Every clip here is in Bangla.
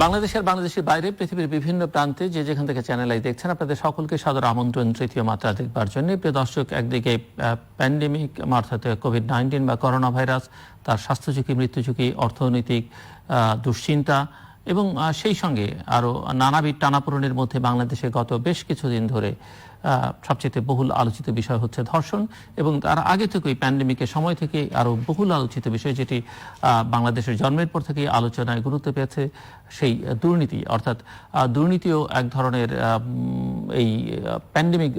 বাংলাদেশের বাইরে পৃথিবীর বিভিন্ন প্রান্তে যে যেখান থেকে চ্যানেল আই দেখছেন, আপনাদের সকলকে সাদর আমন্ত্রণ তৃতীয় মাত্রা দেখবার জন্য। প্রিয় দর্শক, একদিকে প্যান্ডেমিক অর্থাৎ কোভিড-19 বা করোনা ভাইরাস, তার স্বাস্থ্য ঝুঁকি, মৃত্যু ঝুঁকি, অর্থনৈতিক দুশ্চিন্তা এবং সেই সঙ্গে আরও নানাবিধ টানাপোড়েনের মধ্যে বাংলাদেশে গত বেশ কিছুদিন ধরে সবচেয়ে বহুল আলোচিত বিষয় হচ্ছে ধর্ষণ, এবং তার আগে থেকেই প্যান্ডেমিকের সময় থেকে আরও বহুল আলোচিত বিষয়, যেটি বাংলাদেশের জন্মের পর থেকেই আলোচনায় গুরুত্ব পেয়েছে, সেই দুর্নীতি। অর্থাৎ দুর্নীতিও এক ধরনের এই প্যান্ডেমিক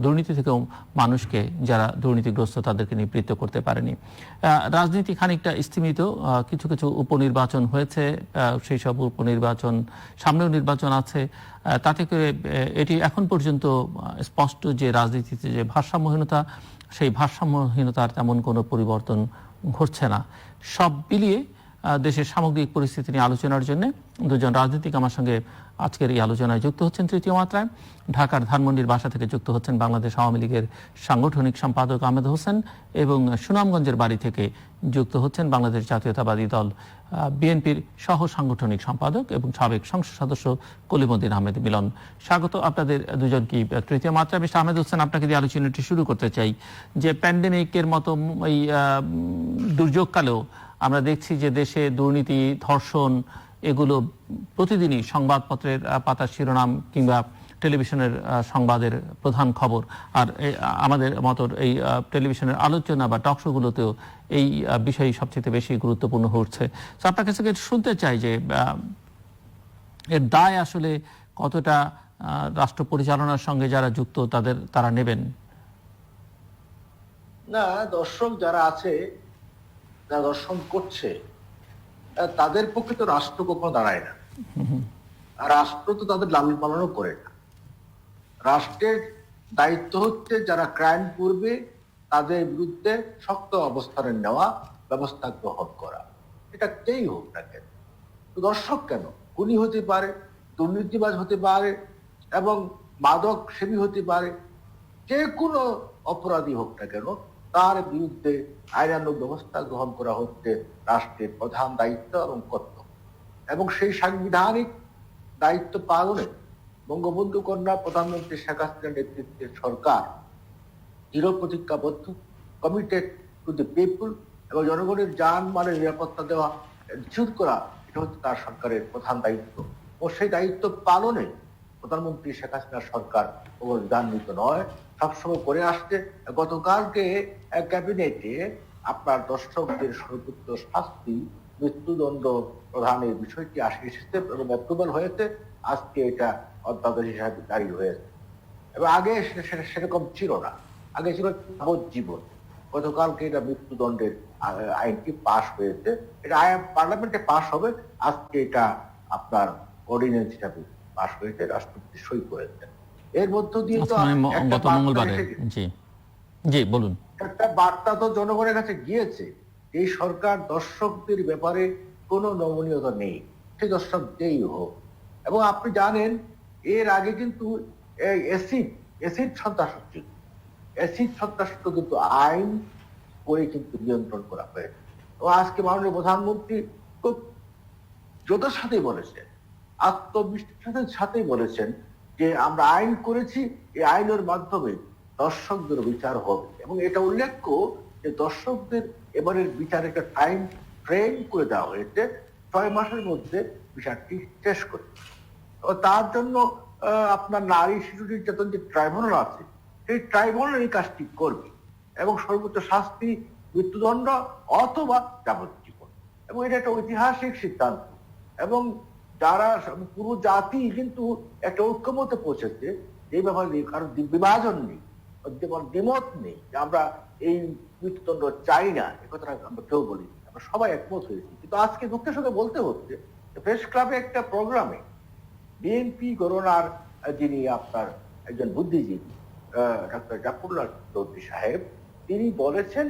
দুর্নীতি থেকেও মানুষকে, যারা দুর্নীতিগ্রস্ত, তাদেরকে নিবৃত্ত করতে পারেনি। রাজনীতি খানিকটা স্থিমিত, কিছু কিছু উপনির্বাচন হয়েছে, সেই সব উপনির্বাচন, সামনেও নির্বাচন আছে। তাতে করে এটি এখন পর্যন্ত স্পষ্ট যে রাজনীতিতে যে ভারসাম্যহীনতা, সেই ভারসাম্যহীনতার তেমন কোনো পরিবর্তন ঘটছে না। সব মিলিয়ে দেশের সামগ্রিক পরিস্থিতি নিয়ে আলোচনার জন্য দুজন রাজনীতিক আমার সঙ্গে আজকের এই আলোচনায় যুক্ত হচ্ছেন তৃতীয় মাত্রায়। ঢাকার ধানমন্ডির বাসা থেকে যুক্ত হচ্ছেন বাংলাদেশ আওয়ামী লীগের সাংগঠনিক সম্পাদক আহমেদ হোসেন, এবং সুনামগঞ্জের বাড়ি থেকে যুক্ত হচ্ছেন বাংলাদেশ জাতীয়তাবাদী দল বিএনপির সহ সাংগঠনিক সম্পাদক এবং সাবেক সংসদ সদস্য কলিমুদ্দিন আহমেদ মিলন। স্বাগত আপনাদের দুজনকে তৃতীয় মাত্রায়। মিস্টার আহমেদ হোসেন, আপনাকে দিয়ে আলোচনাটি শুরু করতে চাই যে প্যান্ডেমিকের মতো এই দুর্যোগকালেও আমরা দেখছি যে দেশে দুর্নীতি, ধর্ষণ এগুলো প্রতিদিনই সংবাদপত্রের পাতার শিরোনাম কিংবা টেলিভিশনের সংবাদের প্রধান খবর। আর আমাদের মতো এই টেলিভিশনের আলোচনা বা টকশোগুলোতেও এই বিষয়ই সবচেয়ে বেশি গুরুত্বপূর্ণ হচ্ছে। তো আপনার কাছে শুনতে চাই যে এর দায় আসলে কতটা রাষ্ট্র পরিচালনার সঙ্গে যারা যুক্ত তারা নেবেন। না, দর্শক যারা আছে, যারা দর্শন করছে, তাদের পক্ষে তো রাষ্ট্র কখনো দাঁড়ায় না। আর রাষ্ট্র তো তাদের লালন পালনও করে না। রাষ্ট্রের দায়িত্ব হচ্ছে যারা ক্রাইম করবে তাদের বিরুদ্ধে শক্ত অবস্থানে নেওয়া, ব্যবস্থা গ্রহণ করা। এটা কেই হোক না কেন, দর্শক কেন, খুনি হতে পারে, দুর্নীতিবাজ হতে পারে, এবং মাদক সেবী হতে পারে, যে কোনো অপরাধী হোক না কেন, তার বিরুদ্ধে আইনানুগ ব্যবস্থা গ্রহণ করা হচ্ছে রাষ্ট্রের প্রধান দায়িত্ব এবং কর্তব্য। এবং সেই সাংবিধানিক দায়িত্ব পালনে বঙ্গবন্ধু কন্যা প্রধানমন্ত্রী শেখ হাসিনার নেতৃত্বের সরকার দৃঢ় প্রতিজ্ঞাবদ্ধ, কমিটেড টু দি পিপল, এবং জনগণের জানমালের নিরাপত্তা দেওয়া, নিশ্চিত করা, এটা হচ্ছে তার সরকারের প্রধান দায়িত্ব। ও সেই দায়িত্ব পালনে প্রধানমন্ত্রী শেখ হাসিনার সরকার বিধান্বিত নয়, সবসময় করে আসছে। গতকালকে ক্যাবিনেটে আপনার দর্শকদের সর্বোচ্চ শাস্তি মৃত্যুদণ্ড প্রদানের বিষয়টি এসেছে এবং অ্যাপ্রুভাল হয়েছে। আজকে এটা অধ্যাদেশ হিসাবে জারি হয়েছে, এবং আগে সেরকম ছিল না। আগে ছিল যাবজ্জীবন। গতকালকে এটা মৃত্যুদণ্ডের আইনটি পাশ হয়েছে। এটা পার্লামেন্টে পাশ হবে। আজকে এটা আপনার অর্ডিন্যান্স হিসাবে পাশ হয়েছে, রাষ্ট্রপতি সই করেছেন। এর মধ্য দিয়ে তো একটা বার্তা তো জনগণের কাছে গিয়েছে। এই সরকার দর্শকদের ব্যাপারে কোনো নমনীয়তা নেই, সেই দর্শক যেই হোক। এবং আপনি জানেন এর আগে কিন্তু অ্যাসিড সন্ত্রাসত্ব কিন্তু আইন করে কিন্তু নিয়ন্ত্রণ করা হয়েছে। এবং আজকে মাননীয় প্রধানমন্ত্রী খুব জোরের সাথে বলেছেন, আত্মবিশ্বাসের সাথেই বলেছেন যে আমরা আইন করেছি, এই আইনের মাধ্যমে দর্শকদের বিচার হবে। এবং এটা উল্লেখ্য যে দর্শকদের এবারের বিচার একটা টাইম ফ্রেম করে দেওয়া হয়েছে, 6 মাসের মধ্যে বিচারটি শেষ করতে। তার জন্য আপনার নারী শিশু নির্যাতন যে ট্রাইব্যুনাল আছে, সেই ট্রাইব্যুনাল এই কাজটি করবে, এবং সর্বোচ্চ শাস্তি মৃত্যুদণ্ড অথবা যাবজ্জীবন। এবং এটা একটা ঐতিহাসিক সিদ্ধান্ত, এবং যারা পুরো জাতি কিন্তু একটা ঐক্যমতে পৌঁছেছে এই ব্যাপারে। কারণ বিভাজন নেই, দ্বিমত নেই যে আমরা এই মৃত্যুদণ্ড চাই না, এ কথাটা আমরা কেউ বলি, আমরা সবাই একমত হয়েছি। কিন্তু আজকে দুঃখের সঙ্গে বলতে হচ্ছে, প্রেস ক্লাবে একটা প্রোগ্রামে বিএনপি গণনার যিনি আপনার একজন বুদ্ধিজীবী ডক্টর জাফরুল্লাহ চৌধুরী সাহেব, তিনি বলেছেন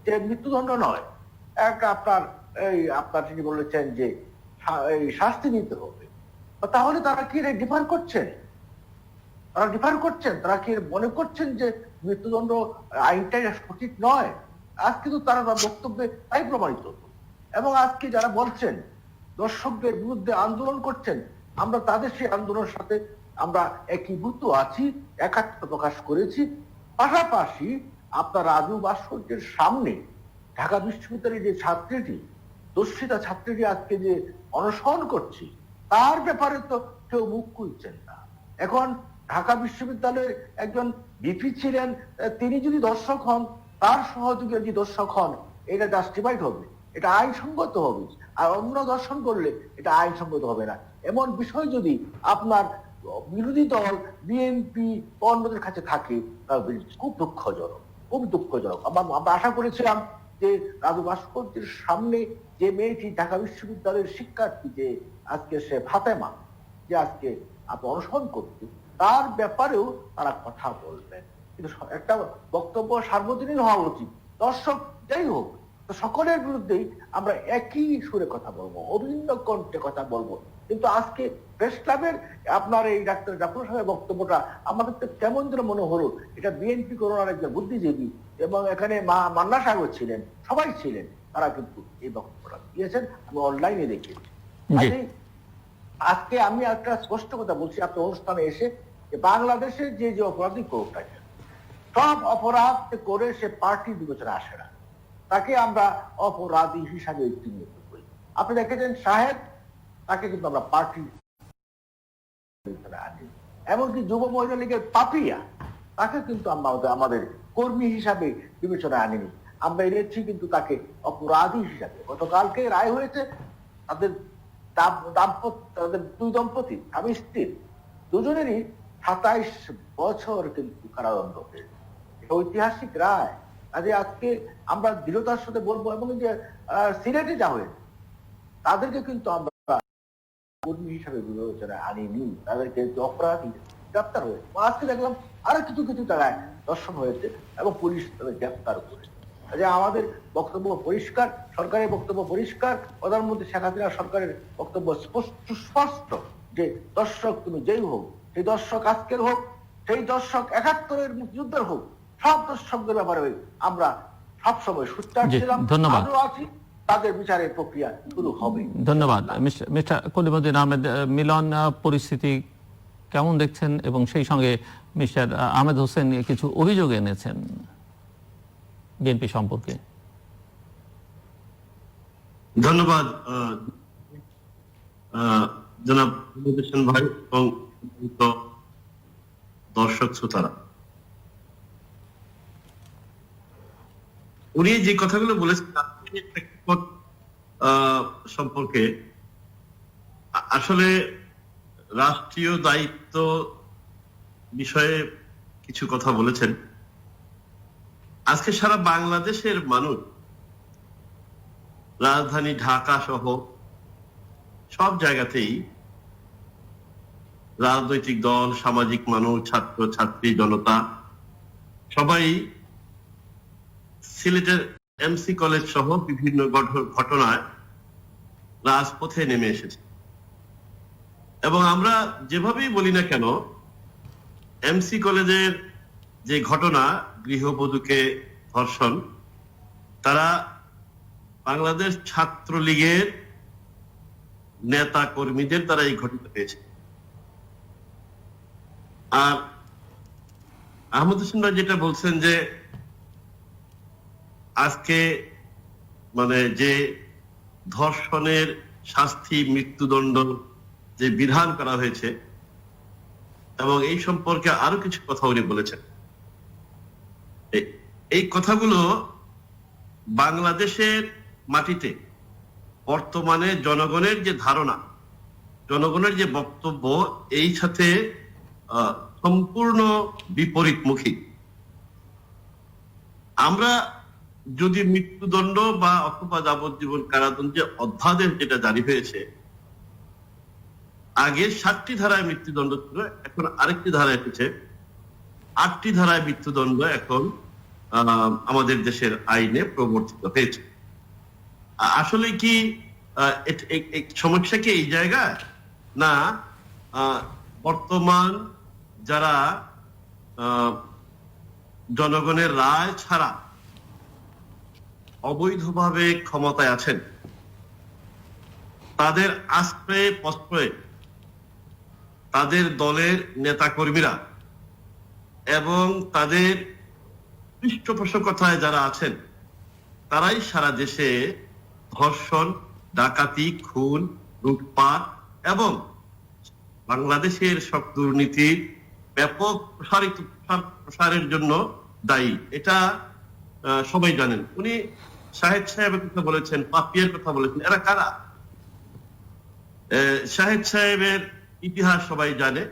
যে মৃত্যুদণ্ড নয়, একটা আপনার তিনি বলেছেন যে শাস্তি দিতে হবে। তাহলে তারা কি ডিফার করছেন? তারা কি মনে করছেন যে মৃত্যুদণ্ড আইনটাই সঠিক নয়? আজ কিন্তু তারা বক্তব্যে তাই প্রমাণিত। এবং আজকে যারা বলছেন দর্শকদের বিরুদ্ধে আন্দোলন করছেন, আমরা তাদের সেই আন্দোলনের সাথে আমরা একীভূত আছি, একাত্ম প্রকাশ করেছি। পাশাপাশি আপনার রাজু ভাস্কর্যের সামনে ঢাকা বিশ্ববিদ্যালয়ের যে ছাত্রীটি, দর্শিতা ছাত্রীটি আজকে যে অনশন করছে, তার ব্যাপারে তো কেউ মুখ খুলছেন না। এখন ঢাকা বিশ্ববিদ্যালয়ের একজন ভিপি ছিলেন, তিনি যদি দর্শক হন, তার সহযোগী যদি দর্শক হন, এটা জাস্টিফাইড হবে, এটা আইনসঙ্গত হবে। আর অন্য দর্শন করলে এটা আইনসঙ্গত হবে না। এমন বিষয় যদি আপনার বিরোধী দল বিএনপি অন্যদের কাছে থাকে, খুব দুঃখজনক, খুব দুঃখজনক। আমরা আশা করেছিলাম যে রাজু ভাস্কর্যের সামনে যে মেয়েটি ঢাকা বিশ্ববিদ্যালয়ের শিক্ষার্থী, যে আজকে সে ফাতেমা, যে আজকে অনশন করছে, তার ব্যাপারেও তারা কথা বলবেন। কিন্তু একটা বক্তব্য সার্বজনীন হওয়া উচিত। দর্শক যাই হোক, তো সকলের বিরুদ্ধেই আমরা একই সুরে কথা বলবো, অভিন্ন কণ্ঠে কথা বলবো। কিন্তু আজকে প্রেস ক্লাবের আপনার এই ডাক্তার জাফর সাহেবের বক্তব্যটা আমাদের তো কেমন যেন মনে হলো এটা বিএনপি করোনার একজন বুদ্ধিজীবী, এবং এখানে মান্না সাহেব ছিলেন, সবাই ছিলেন, তারা কিন্তু এই বক্তব্যটা দিয়েছেন, আমি অনলাইনে দেখেছি। আজকে আমি একটা স্পষ্ট কথা বলছি, আপনার অনুষ্ঠানে এসে, যে বাংলাদেশের যে যে অপরাধী করুক, সব অপরাধ করে সে পার্টি বিবেচনা আসে না, তাকে আমরা অপরাধী হিসাবে চিহ্নিত করি। আপনি দেখেছেন সাহেব, তাকে কিন্তু আমরা পার্টি আনি। এমনকি যুব মহিলা লীগের পাপিয়া, তাকে কিন্তু আমরা আমাদের কর্মী হিসাবে বিবেচনা আনিনি, আমরা এনেছি কিন্তু তাকে অপরাধী হিসাবে। গতকালকে রায় হয়েছে তাদের তাদের দুই দম্পতি, স্বামী স্ত্রী দুজনেরই 27 বছর কিন্তু কারাদণ্ড হয়েছে। ঐতিহাসিক রায়। কাজে আজকে আমরা দৃঢ়তার সাথে বলবো, এবং যে সিলেটে যা হয়েছে তাদেরকে কিন্তু আমরা কর্মী হিসাবে বিবেচনায় আনিনি, তাদেরকে অপরাধী গ্রেপ্তার হয়েছে। আজকে দেখলাম আরো কিছু কিছু জায়গায় দর্শন হয়েছে এবং পুলিশ তাদের গ্রেপ্তার করেছে। যে আমাদের বক্তব্য পরিষ্কার, সরকারের বক্তব্য পরিষ্কার, প্রধানমন্ত্রী শেখ হাসিনা সরকারের বক্তব্য সুস্পষ্ট, যে দর্শক তুমি যেই হোক, সেই দর্শক আজকের হোক, সেই দর্শক 71-এর মুক্তিযুদ্ধের হোক, সব দর্শকদের ব্যাপারে আমরা সবসময় সোচ্চার ছিলাম, আজও আছি, তাদের বিচারের প্রক্রিয়া শুরু হবে। ধন্যবাদ। মিস্টার কলিমুদ্দিন আহমেদ, মিলন পরিস্থিতি কেমন দেখছেন, এবং সেই সঙ্গে মিস্টার আহমেদ হোসেন কিছু অভিযোগ এনেছেন বিএনপি সম্পর্কে। ধন্যবাদ জনাব ভাই এবং দর্শক শ্রোতারা। উনি যে কথাগুলো বলেছেন সম্পর্কে, আসলে রাষ্ট্রীয় দায়িত্ব বিষয়ে কিছু কথা বলেছেন। আজকে সারা বাংলাদেশের মানুষ, রাজধানী ঢাকা সহ সব জায়গাতেই রাজনৈতিক দল, সামাজিক মানুষ, ছাত্র ছাত্রী, জনতা সবাই সিলেটের এমসি কলেজ সহ বিভিন্ন ঘটনায় রাজপথে নেমে এসেছে। এবং আমরা যেভাবেই বলি না কেন, এমসি কলেজের যে ঘটনা, গৃহবধূকে ধর্ষণ, তারা বাংলাদেশ ছাত্রলীগের নেতা কর্মীদের দ্বারা এই ঘটিত হয়েছে। আর আহমদ হোসেন ভাই যেটা বলছেন যে আজকে মানে যে ধর্ষণের শাস্তি, মৃত্যুদণ্ড যে বিধান করা হয়েছে, এবং এই সম্পর্কে আরো কিছু কথা উনি বলেছেন। এই কথাগুলো বাংলাদেশের মাটিতে বর্তমানে জনগণের যে ধারণা, জনগণের যে বক্তব্য, এই সাথে সম্পূর্ণ বিপরীতমুখী। আমরা যদি মৃত্যুদণ্ড বা অথবা যাবজ্জীবন কারাদণ্ডের অধ্যাদেশ যেটা জারি হয়েছে, আগে 7টি ধারায় মৃত্যুদণ্ড ছিল, এখন আরেকটি ধারা এসেছে, 8টি ধারায় মৃত্যুদণ্ড এখন আমাদের দেশের আইনে প্রবর্তিত হয়েছে। আসলে কি সমস্যা কি এই জায়গায়, না বর্তমান যারা জনগণের রায় ছাড়া অবৈধভাবে ক্ষমতায় আছেন, তাদের আশ্রয়ে প্রশ্রয়ে তাদের দলের নেতাকর্মীরা এবং তাদের পৃষ্ঠপোষকতায় যারা আছেন তারাই সারা দেশে ধর্ষণ, ডাকাতি, খুন, লুটপাট এবং বাংলাদেশের সব দুর্নীতির ব্যাপক প্রসারের জন্য দায়ী। এটা সবাই জানেন। উনি শাহেদ সাহেবের কথা বলেছেন, পাপিয়ার কথা বলেছেন, এরা কারা? শাহেদ সাহেবের ইতিহাস সবাই জানে।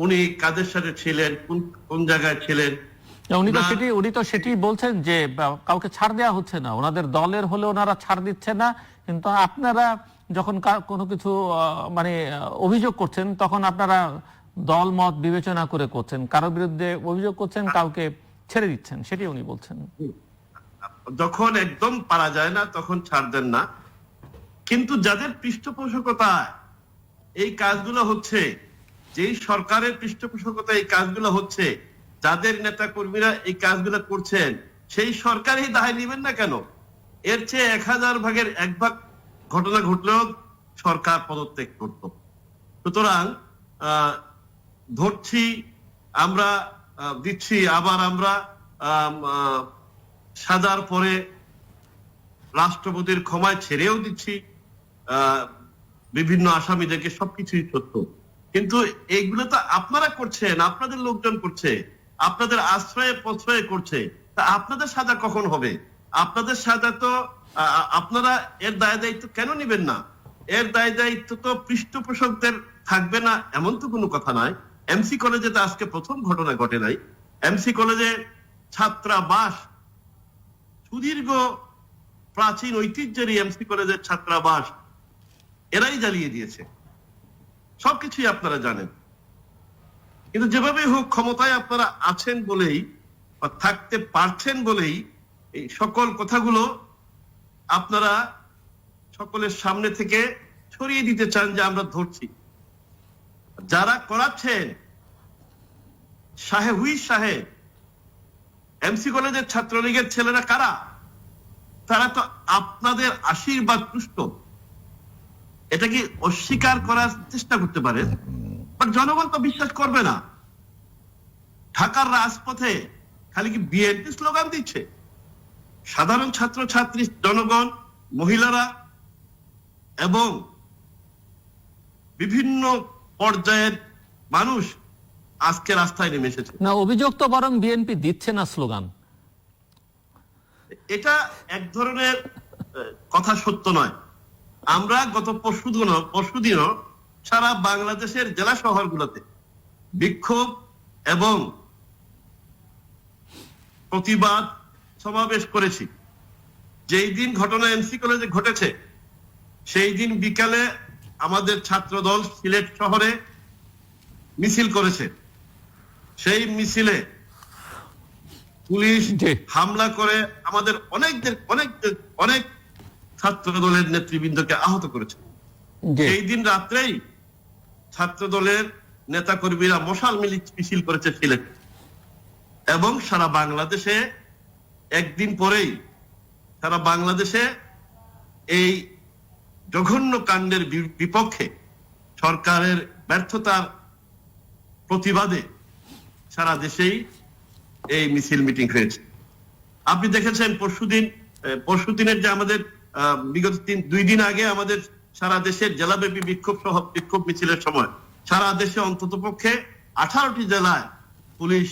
উনি কাদের সাথে ছিলেন, কোন জায়গায় ছিলেন। উনি তো সেটি বলছেন যে কাউকে ছাড় দেওয়া হচ্ছে না, ওনাদের দলের হলে ওনারা ছাড় দিচ্ছে না, কিন্তু আপনারা যখন কোনো কিছু মানে অভিযোগ করছেন তখন আপনারা দল মত বিবেচনা করে করছেন, কারোর বিরুদ্ধে অভিযোগ করছেন, কাউকে ছেড়ে দিচ্ছেন, সেটি উনি বলছেন। যখন একদম পারা যায় না তখন ছাড় দেন না, কিন্তু যাদের পৃষ্ঠপোষকতায় এই কাজগুলো হচ্ছে, যেই সরকারের পৃষ্ঠপোষকতায় এই কাজগুলো হচ্ছে, যাদের নেতা কর্মীরা এই কাজগুলো করছেন, সেই সরকারই দায় নেবেন না কেন? এর চেয়ে 1000 ভাগের 1 ভাগ ঘটনা ঘটলেও সরকার পদত্যাগ করত। সুতরাং ধরছি আমরা, দিচ্ছি, আবার আমরা সাজার পরে রাষ্ট্রপতির ক্ষমায় ছেড়েও দিচ্ছি বিভিন্ন আসামিদেরকে, সবকিছুই সত্য। কিন্তু এইগুলো তো আপনারা করছেন, আপনাদের লোকজন করছে, আপনাদের আশ্রয়ে প্রশ্রয়ে করছে। তা আপনাদের সাজা কখন হবে? আপনাদের সাজা তো আপনারা এর দায় দায়িত্ব কেন নিবেন না? এর দায় দায়িত্ব তো পৃষ্ঠপোষকদের থাকবে না এমন তো কোনো কথা নাই। এমসি কলেজে তো আজকে প্রথম ঘটনা ঘটে নাই। এমসি কলেজে ছাত্রাবাস, সুদীর্ঘ প্রাচীন ঐতিহ্যের এমসি কলেজের ছাত্রাবাস এরাই জ্বালিয়ে দিয়েছে। সবকিছুই আপনারা জানেন। কিন্তু যেভাবে হোক ক্ষমতায় আপনারা আছেন বলেই বা থাকতে পারছেন বলেই এই সকল কথাগুলো আপনারা সকলের সামনে থেকে ছড়িয়ে দিতে চান যে আমরা ধরছি। যারা করাচ্ছেন সাহেব এমসি কলেজের ছাত্রলীগের ছেলেরা কারা? তারা তো আপনাদের আশীর্বাদ পুষ্ট। এটা কি অস্বীকার করার চেষ্টা করতে পারেন? বাট জনগণ তো বিশ্বাস করবে না। ঢাকার রাজপথে খালি কি বিএনপি স্লোগান দিচ্ছে? সাধারণ ছাত্র ছাত্রী, জনগণ, মহিলারা এবং বিভিন্ন পর্যায়ের মানুষ আজকে রাস্তায় নেমে এসেছে। না, অভিযোগ তো বরং বিএনপি দিচ্ছে না স্লোগান। এটা এক ধরনের কথা সত্য নয়। আমরা গত পরশুদিনও সারা বাংলাদেশের জেলা শহরগুলোতে বিক্ষোভ এবং প্রতিবাদ সমাবেশ করেছি। যেই দিন ঘটনা এমসি কলেজে ঘটেছে সেই দিন বিকালে আমাদের ছাত্র দল সিলেট শহরে মিছিল করেছে। সেই মিছিলে পুলিশ হামলা করে আমাদের অনেক ছাত্র দলের নেতৃবৃন্দকে আহত করেছে। সেই দিন রাত্রেই ছাত্র দলের নেতা কর্মীরা মশাল মিছিল করেছে সিলেট এবং সারা বাংলাদেশে। একদিন পরেই সারা বাংলাদেশে এই জঘন্য কাণ্ডের বিপক্ষে, সরকারের ব্যর্থতার প্রতিবাদে সারা দেশেই এই মিছিল মিটিং হয়েছে। আপনি দেখেছেন পরশুদিনের যে আমাদের বিগত 2 দিন আগে আমাদের সারা দেশের জেলাব্যাপী বিক্ষোভ মিছিলের সময় সারা দেশে অন্ততপক্ষে 18টি জেলায় পুলিশ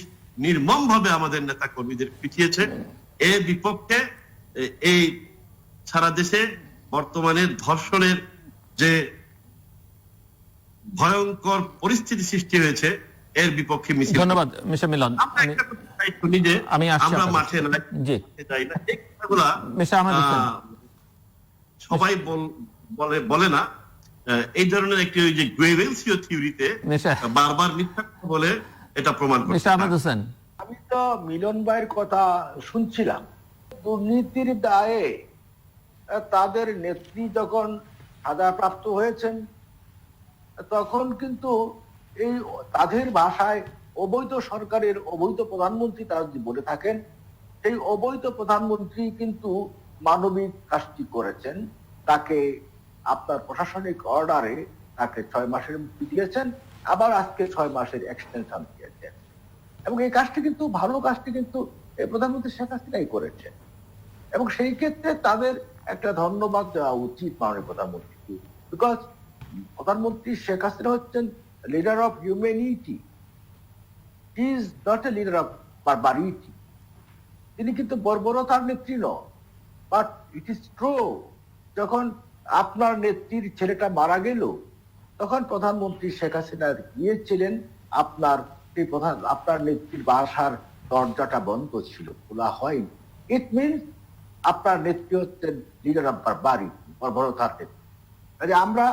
নির্মম ভাবে আমাদের নেতা কর্মীদের পিটিয়েছে। এর বিপক্ষে এই সারা দেশে বর্তমানে ধর্ষণের যে ভয়ঙ্কর পরিস্থিতি সৃষ্টি হয়েছে এর বিপক্ষে মিছিল। ধন্যবাদ মিস্টার মিলন। আমি আমরা মাঠে যাই না, এই কথাগুলা সবাই বলে না। এই ধরনের একটি ওই যে গোয়েবেলসীয় থিওরিতে বারবার মিথ্যা বলে এটা প্রমাণ করে। আমি তো মিলন ভাইয়ের কথা শুনছিলাম। দুর্নীতির দায়ে তাদের নেত্রী যখন সাজাপ্রাপ্ত হয়েছেন তখন কিন্তু এই তাদের ভাষায় অবৈধ সরকারের অবৈধ প্রধানমন্ত্রী তারা যদি বলে থাকেন, সেই অবৈধ প্রধানমন্ত্রী কিন্তু মানবিক কাজটি করেছেন। তাকে আপনার প্রশাসনিক অর্ডারে তাকে 6 মাসের মুক্তি দিয়েছেন, আবার আজকে 6 মাসের এক্সটেনশন দিয়েছেন। এবং এই কাজটি কিন্তু ভালো কাজটি কিন্তু প্রধানমন্ত্রী শেখ হাসিনাই করেছেন, এবং সেই ক্ষেত্রে তাদের একটা ধন্যবাদ দেওয়া উচিত মাননীয় প্রধানমন্ত্রীকে। বিকজ প্রধানমন্ত্রী শেখ হাসিনা হচ্ছেন leader of humanity, he is not a leader of barbarity. তিনি কিন্তু বর্বরতার নেত্রী নন, বাট ইট ইজ ট্রু, যখন আপনার নেত্রীর ছেলেটা মারা গেল তখন প্রধানমন্ত্রী শেখ হাসিনা গিয়েছিলেন, আপনার নেত্রীর বাসার দরজাটা বন্ধ ছিল, খোলা হয়নি। ইট মিনস আপনার নেত্রী হচ্ছেন লিডার অফ বারবারিটি, বর্বরতার নেত্রী। কাজে আমরা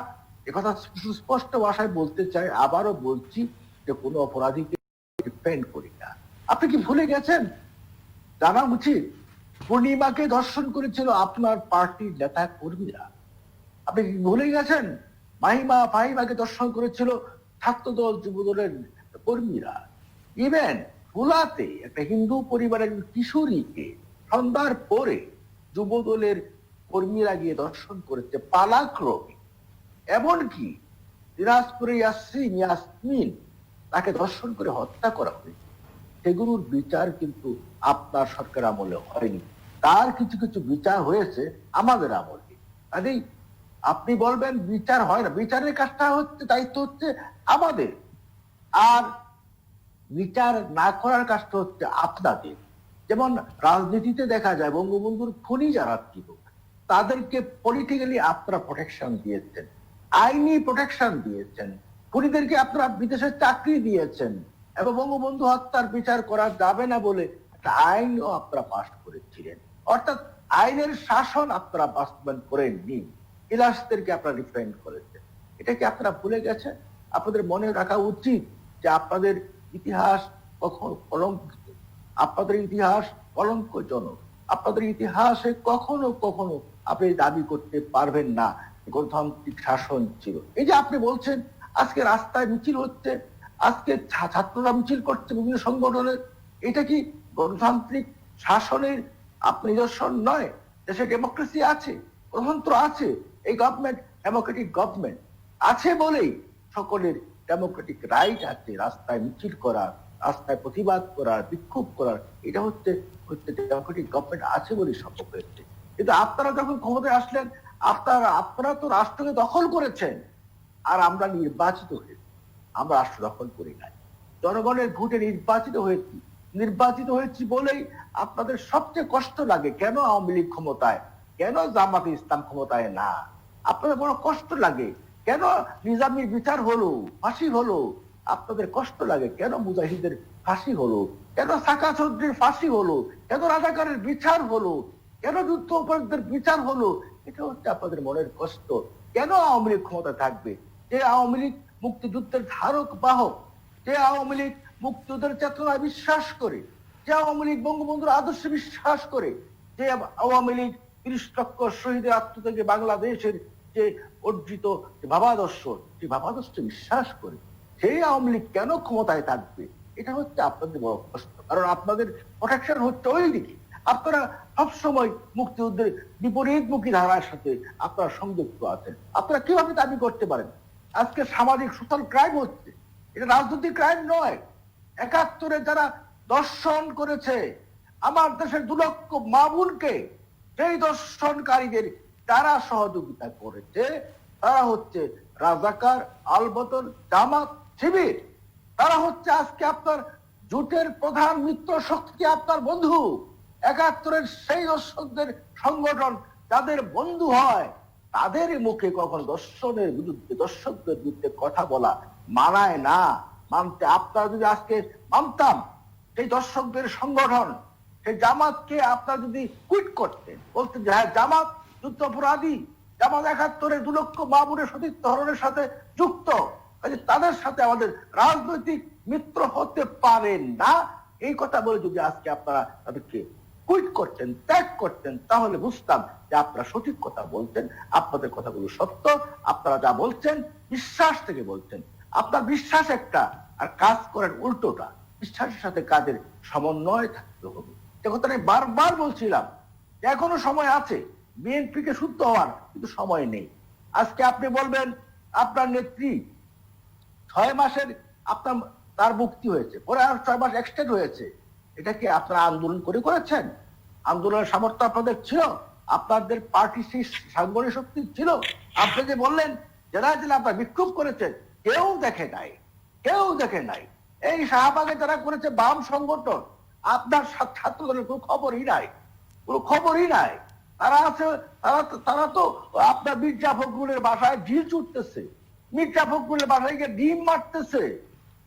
একথা সুস্পষ্ট ভাষায় বলতে চাই, আবারও বলছি যে কোনো অপরাধীকে ডিফেন্ড করি না। আপনি কি ভুলে গেছেন? জানা উচিত পূর্ণিমাকে ধর্ষণ করেছিল আপনার পার্টির নেতা কর্মীরা। আপনি কি ভুলে গেছেন ফাহিমাকে ধর্ষণ করেছিল ছাত্রদল যুবদলের কর্মীরা? ইভেন ফুলাতে একটা হিন্দু পরিবারের কিশোরীকে সন্ধ্যার পরে যুবদলের কর্মীরা গিয়ে ধর্ষণ করেছে পালাক্রমে। এমনকি দিনাজপুরে ইয়াসমিন তাকে ধর্ষণ করে হত্যা করা হয়েছে। সেগুলোর বিচার কিন্তু আপনার সরকার আমলে হয়নি, তার কিছু কিছু বিচার হয়েছে আমাদের আমলে। কাজেই আপনি বলবেন বিচার হয় না, বিচারের কাজটা হচ্ছে, দায়িত্ব হচ্ছে আমাদের, আর বিচার না করার কাজটা হচ্ছে আপনাদের। যেমন রাজনীতিতে দেখা যায় বঙ্গবন্ধুর খুনি যারা ছিল তাদেরকে পলিটিক্যালি আপনারা প্রোটেকশন দিয়েছেন, আইনি প্রোটেকশন দিয়েছেন, খুনিদেরকে আপনারা বিদেশে চাকরি দিয়েছেন, এবং বঙ্গবন্ধু হত্যার বিচার করা যাবে না বলে একটা আইনও আপনারা পাস করেছিলেন। অর্থাৎ আইনের শাসন আপনারা বাস্তবায়ন করেননি, ইলাসদেরকে আপনারা ডিফেন্ড করেছেন। এটা কি আপনারা ভুলে গেছেন? আপনাদের মনে রাখা উচিত যে আপনাদের ইতিহাস কখনো কলঙ্কিত, আপনাদের ইতিহাস কলঙ্কজনক, আপনাদের ইতিহাসে কখনো কখনো আপনি দাবি করতে পারবেন না গণতান্ত্রিক শাসন ছিল। এই যে আপনি বলছেন আজকে রাস্তায় মিছিল হচ্ছে, আজকে ছাত্ররা মিছিল করছে বিভিন্ন সংগঠনের, এটা কি গণতান্ত্রিক শাসনের আপনি নিদর্শন নয়? দেশে ডেমোক্রেসি আছে, গণতন্ত্র আছে, এই গভর্নমেন্ট ডেমোক্রেটিক গভর্নমেন্ট আছে বলেই সকলের ডেমোক্রেটিক রাইট আছে রাস্তায় মিছিল করার, রাস্তায় প্রতিবাদ করার, বিক্ষোভ করার। এটা হচ্ছে ডেমোক্রেটিক গভর্নমেন্ট আছে বলেই সম্ভব হয়েছে। কিন্তু আপনারা যখন ক্ষমতায় আসলেন, আপনারা তো রাষ্ট্রকে দখল করেছেন, আর আমরা নির্বাচিত হয়েছি। আমরা রাষ্ট্র দখল করি নাই, জনগণের ভোটে নির্বাচিত হয়েছি বলেই আপনাদের সবচেয়ে কষ্ট লাগে কেন আওয়ামী লীগ ক্ষমতায়, কেন জামাতে ইসলাম ক্ষমতায় না। আপনাদের বড় কষ্ট লাগে কেন নিজামীর বিচার হলো, ফাঁসি হলো। আপনাদের কষ্ট লাগে কেন মুজাহিদের ফাঁসি হলো, কেন সাকা চৌধুরীর ফাঁসি হলো, কেন রাজাকারের বিচার হলো, কেন যুদ্ধ অপরাধীদের বিচার হলো। এটা হচ্ছে আপনাদের মনের কষ্ট। কেন আওয়ামী লীগ ক্ষমতা থাকবে? যে আওয়ামী লীগ মুক্তিযুদ্ধের ধারক বাহক, যে আওয়ামী লীগ মুক্তিযুদ্ধের চেতনায় বিশ্বাস করে, যে আওয়ামী লীগ বঙ্গবন্ধুর আদর্শে বিশ্বাস করে, যে আওয়ামী লীগ ৩০ লক্ষ শহীদের আত্মত্যাগে বাংলাদেশের যে অর্জিত ভাবাদর্শ, যে ভাবাদর্শে বিশ্বাস করে, সেই আওয়ামী লীগ কেন ক্ষমতায় থাকবে? এটা হচ্ছে আপনাদের বড় কষ্ট। কারণ আপনাদের প্রোটেকশন হচ্ছে ওই দিকে। আপনারা সবসময় মুক্তিযুদ্ধের বিপরীতমুখী ধারার সাথে আপনারা সংযুক্ত আছেন। আপনারা কিভাবে দাবি করতে পারেন আজকে সামাজিক সোশ্যাল ক্রাইম হচ্ছে? এটা রাজনৈতিক ক্রাইম নয়। ৭১-এ যারা দর্শন করেছে আমার দেশের ২ লক্ষ মা বোনকে, সেই দর্শনকারীদের যারা সহযোগিতা করেছে তারা হচ্ছে রাজাকার, আলবদর, জামাত, শিবির। তারা হচ্ছে আজকে আপনার জোটের প্রধান মিত্র শক্তি, আপনার বন্ধু। ৭১-এর সেই দর্শকদের সংগঠন যাদের বন্ধু হয়, তাদের মুখে কখন দর্শনের বিরুদ্ধে, দর্শকদের বিরুদ্ধে কথা বলা মানায় না। মানতে আপনারা যদি আজকে মানতাম সেই দর্শকদের সংগঠন, সেই জামাতকে আপনারা যদি কুইট করতেন, বলতেন যে হ্যাঁ জামাত যুদ্ধাপরাধী, জামাত ৭১-এর ২ লক্ষ মা বোনের সতীর্থ হরণের সাথে যুক্ত, তাদের সাথে আমাদের রাজনৈতিক মিত্র হতে পারেন না, এই কথা বলে যদি আজকে আপনারা তাদেরকে কুইট করতেন, ত্যাগ করতেন, তাহলে বুঝতাম যে আপনারা সঠিক কথা বলছেন, আপনাদের কথাগুলো সত্য, আপনারা যা বলছেন বিশ্বাস থেকে বলছেন। আপনার বিশ্বাস একটা, আর কাজ করেন উল্টোটা। বিশ্বাসের সাথে কাজের সমন্বয় থাকতে হবে। যে কথা আমি বারবার বলছিলাম, এখনো সময় আছে বিএনপিকে শুদ্ধ হওয়ার, কিন্তু সময় নেই। আজকে আপনি বলবেন আপনার নেত্রী 6 মাসের আপনার তার মুক্তি হয়েছে, পরে আর 6 মাস এক্সটেন্ড হয়েছে। এটা কি আপনারা আন্দোলন করেছেন? আন্দোলনের সামর্থ্য আপনাদের ছিল? আপনাদের পার্টি সেই সাংগঠনিক শক্তি ছিল? আপনি যে বললেন যারা আপনারা বিক্ষোভ করেছেন, কেউ দেখে নাই। এই শাহবাগে যারা করেছে বাম সংগঠন, আপনার ছাত্র দলের কোনো খবরই নাই। তারা তো আপনার মির্জা ফখরুলের বাসায় ঢিল ছুটতেছে, মির্জা ফখরুলের বাসায় গিয়ে ডিম মারতেছে।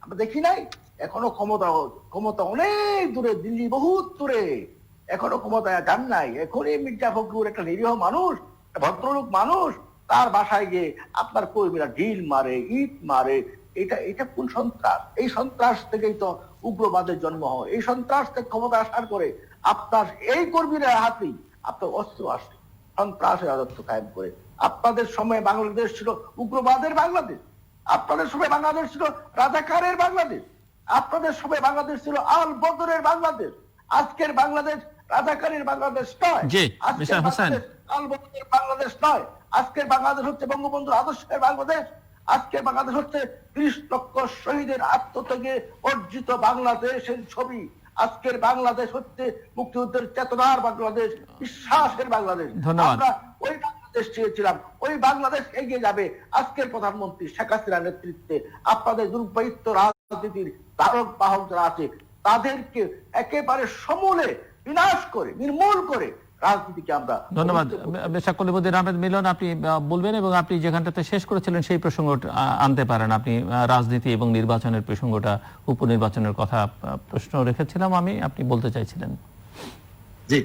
আমরা দেখি নাই? এখনো ক্ষমতা অনেক দূরে, দিল্লি বহুত দূরে, এখনো ক্ষমতায় যান নাই। এখনই মির্জা ফখরুল একটা নিরীহ মানুষ, ভদ্রলোক মানুষ, তার বাসায় গিয়ে আপনার কর্মীরা ঢিল মারে, ইট মারে। এটা কোন সন্ত্রাস? এই সন্ত্রাস থেকেই তো উগ্রবাদের জন্ম হয়। এই সন্ত্রাস থেকে ক্ষমতা আসার করে আপনার এই কর্মীরা হাতেই আপনার অস্ত্র আসে, সন্ত্রাসের রাজত্ব কায়েম করে। আপনাদের সময় বাংলাদেশ ছিল উগ্রবাদের বাংলাদেশ, আপনাদের সময় বাংলাদেশ ছিল রাজাকারের বাংলাদেশ, আপনাদের সময় বাংলাদেশ ছিল আল বদরের বাংলাদেশ। আজকের বাংলাদেশ রাজাকারের বাংলাদেশ নয়, আজকের বাংলাদেশ আল বদরের বাংলাদেশ নয়। আজকের বাংলাদেশ হচ্ছে বঙ্গবন্ধুর আদর্শের বাংলাদেশ। আজকের বাংলাদেশ হচ্ছে 30 লক্ষ শহীদের আত্মত্যাগে অর্জিত বাংলাদেশের ছবি। আজকের বাংলাদেশ হচ্ছে মুক্তিযুদ্ধের চেতনার বাংলাদেশ, বিশ্বাসের বাংলাদেশ। আমরা ওই বাংলাদেশ চেয়েছিলাম, ওই বাংলাদেশ এগিয়ে যাবে। আজকের প্রধানমন্ত্রী শেখ হাসিনার নেতৃত্বে আপনাদের দুর্বৃত্ত রাজনীতির ধারক বাহক যারা আছে, তাদেরকে একেবারে সমূলে বিনাশ করে, নির্মূল করে রাজনীতিকে আমরা। ধন্যবাদ। বেশা কলিমুদ্দিন আহমেদ মিলন, আপনি বলবেন এবং আপনি যেখানটাতে শেষ করেছিলেন সেই প্রসঙ্গটা আনতে পারেন। আপনি রাজনীতি এবং নির্বাচনের প্রসঙ্গটা, উপনির্বাচনের কথা প্রশ্ন রেখেছিলাম আমি, আপনি বলতে চাইছিলেন। জি,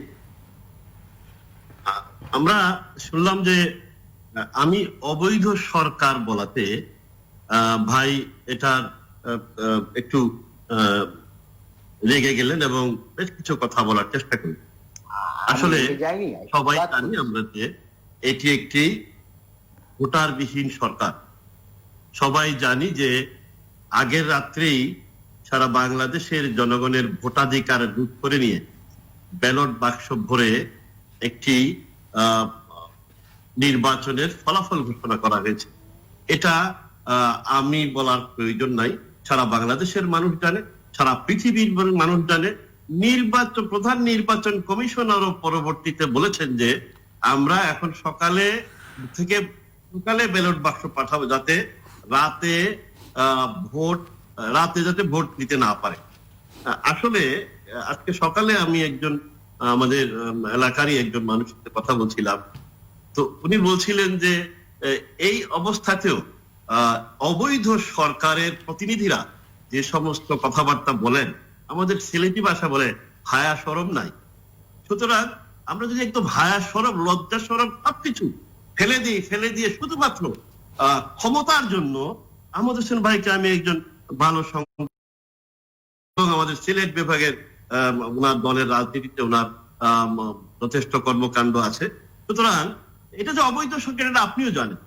আমরা শুনলাম যে আমি অবৈধ সরকার বলাতে ভাই এটার একটু রেগে গেলেন এবং বেশ কিছু কথা বলার চেষ্টা করি। আসলে সবাই জানি আমরা যে এটি একটি ভোটারবিহীন সরকার। সবাই জানি যে আগের রাত্রেই সারা বাংলাদেশের জনগণের ভোটাধিকার লুট করে নিয়ে ব্যালট বাক্স ভরে একটি নির্বাচনের ফলাফল ঘোষণা করা হয়েছে। এটা আমি বলার প্রয়োজন নাই, সারা বাংলাদেশের মানুষ জানে, সারা পৃথিবীর মানুষ জানে। প্রধান নির্বাচন কমিশনারও পরবর্তীতে বলেছেন যে আমরা এখন সকালে ব্যালট বাক্স পাঠাবো যাতে রাতে যাতে ভোট দিতে না পারে। আসলে আজকে সকালে আমি একজন আমাদের এলাকারই একজন মানুষের সাথে কথা বলছিলাম, তো উনি বলছিলেন যে এই অবস্থাতেও অবৈধ সরকারের প্রতিনিধিরা যে সমস্ত কথাবার্তা বলেন, আমাদের সিলেটি ভাষা বলে হায়া শরম নাই। সুতরাং আমরা যদি একদম হায়া শরম, লজ্জা শরম সবকিছু ফেলে দিয়ে শুধুমাত্র ক্ষমতার জন্য আমাদের হোসেন ভাইকে আমি একজন ভালো এবং আমাদের সিলেট বিভাগের ওনার দলের রাজনীতিতে ওনার যথেষ্ট কর্মকাণ্ড আছে। সুতরাং এটা যে অবৈধ সরকার এটা আপনিও জানেন,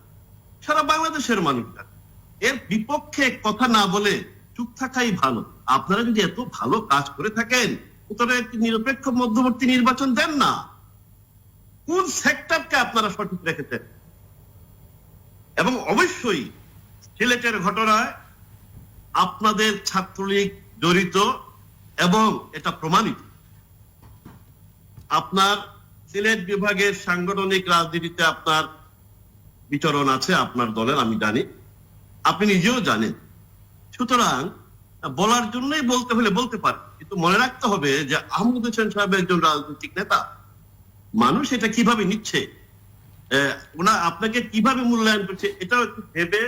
সারা বাংলাদেশের মানুষ জানে। এর বিপক্ষে কথা না বলে চুপ থাকাই ভালো। আপনারা যদি এত ভালো কাজ করে থাকেন, তাহলে একটি নিরপেক্ষ মধ্যবর্তী নির্বাচন দেন না। কোন সেক্টরকে আপনারা সঠিক রেখেছেন? এবং অবশ্যই সিলেটের ঘটনায় আপনাদের ছাত্রলীগ জড়িত এবং এটা প্রমাণিত। আপনার সিলেট বিভাগের সাংগঠনিক রাজনীতিতে আপনার বিচরণ আছে আপনার দলের, আমি জানি, আপনি নিজেও জানেন। সুতরাং বলার জন্যই বলতে হলে বলতে পারে, কিন্তু মনে রাখতে হবে যে আহমদ হোসেন সাহেব একজন রাজনৈতিক নেতা। মানুষ এটা কিভাবে নিচ্ছে, আপনাকে কিভাবে মূল্যায়ন করছে, এটাও একটু ভেবে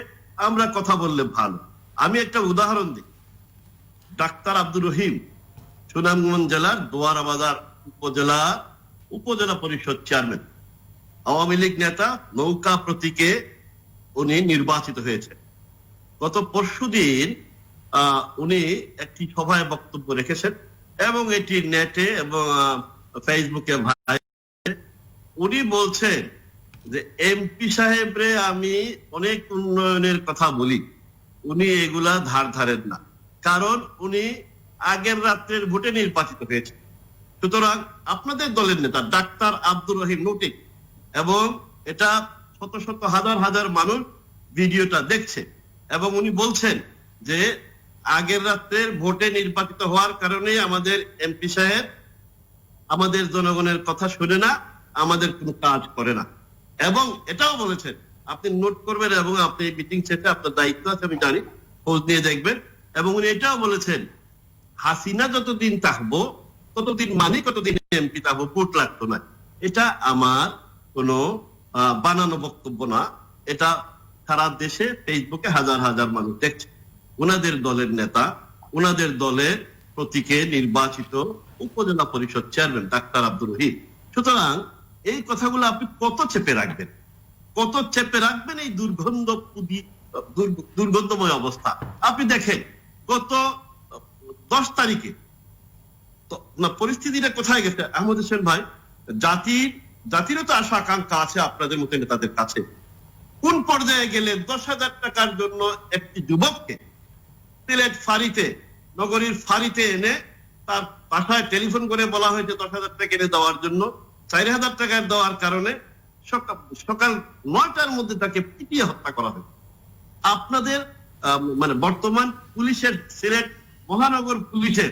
আমরা কথা বললে ভালো। আমি একটা উদাহরণ দিই। ডাক্তার আব্দুর রহিম সুনামগঞ্জ জেলার দোয়ারা বাজার উপজেলা পরিষদ চেয়ারম্যান, আওয়ামী লীগ নেতা, নৌকা প্রতীকে উনি নির্বাচিত হয়েছে। গত পরশুদিন উনি একটি সভায় বক্তব্য রেখেছেন এবং এটি নেটে এবং ফেসবুকে উনি বলছেন যে এমপি সাহেবরে আমি অনেক উন্নয়নের কথা বলি, উনি এগুলা ধারেন না, কারণ উনি আগের রাত্রের ভোটে নির্বাচিত হয়েছে। সুতরাং আপনাদের দলের নেতা ডাক্তার আব্দুর রহিম নৌটিক, এবং এটা শত শত হাজার হাজার মানুষ ভিডিওটা দেখছে এবং উনি বলছেন যে আগের রাত্রের ভোটে নির্বাচিত হওয়ার কারণে আমাদের এমপি সাহেব আমাদের জনগণের কথা শুনে না, আমাদের কোনো কাজ করে না। এবং এটাও বলেছেন, আপনি নোট করবেন এবং আপনি মিটিং শেষে আপনার দায়িত্ব আছে আমি জানি, খোঁজ নিয়ে দেখবেন। এবং উনি এটাও বলেছেন, হাসিনা যতদিন থাকবো ততদিন কতদিন এমপি থাকবো, ভোট লাগতো না। এটা আমার কোনো বানানো বক্তব্য না, এটা সারা দেশে ফেসবুকে হাজার হাজার মানুষ দেখছে। ওনাদের দলের নেতা, ওনাদের দলের প্রতীকে নির্বাচিত উপজেলা পরিষদ চেয়ারম্যান ডাক্তার আব্দুর রহিম। সুতরাং এই কথাগুলো আপনি কত চেপে রাখবেন, কত চেপে রাখবেন এই দুর্গন্ধময় অবস্থা। আপনি দেখেন গত 10 তারিখে পরিস্থিতিটা কোথায় গেছে আহমদ হোসেন ভাই। জাতিরও তো আশা আকাঙ্ক্ষা আছে আপনাদের মতো নেতাদের কাছে। কোন পর্যায়ে গেলে 10,000 টাকার জন্য একটি যুবককে সিলেট ফাঁড়িতে, নগরীর ফাঁড়িতে এনে তার বাসায় টেলিফোন করে বলা হয়েছে 10,000 টাকা এনে দেওয়ার জন্য, 4,000 টাকা দেওয়ার কারণে সকাল 9টার মধ্যে তাকে পিটিয়ে হত্যা করা হয়েছে। আপনাদের মানে বর্তমান পুলিশের, সিলেট মহানগর পুলিশের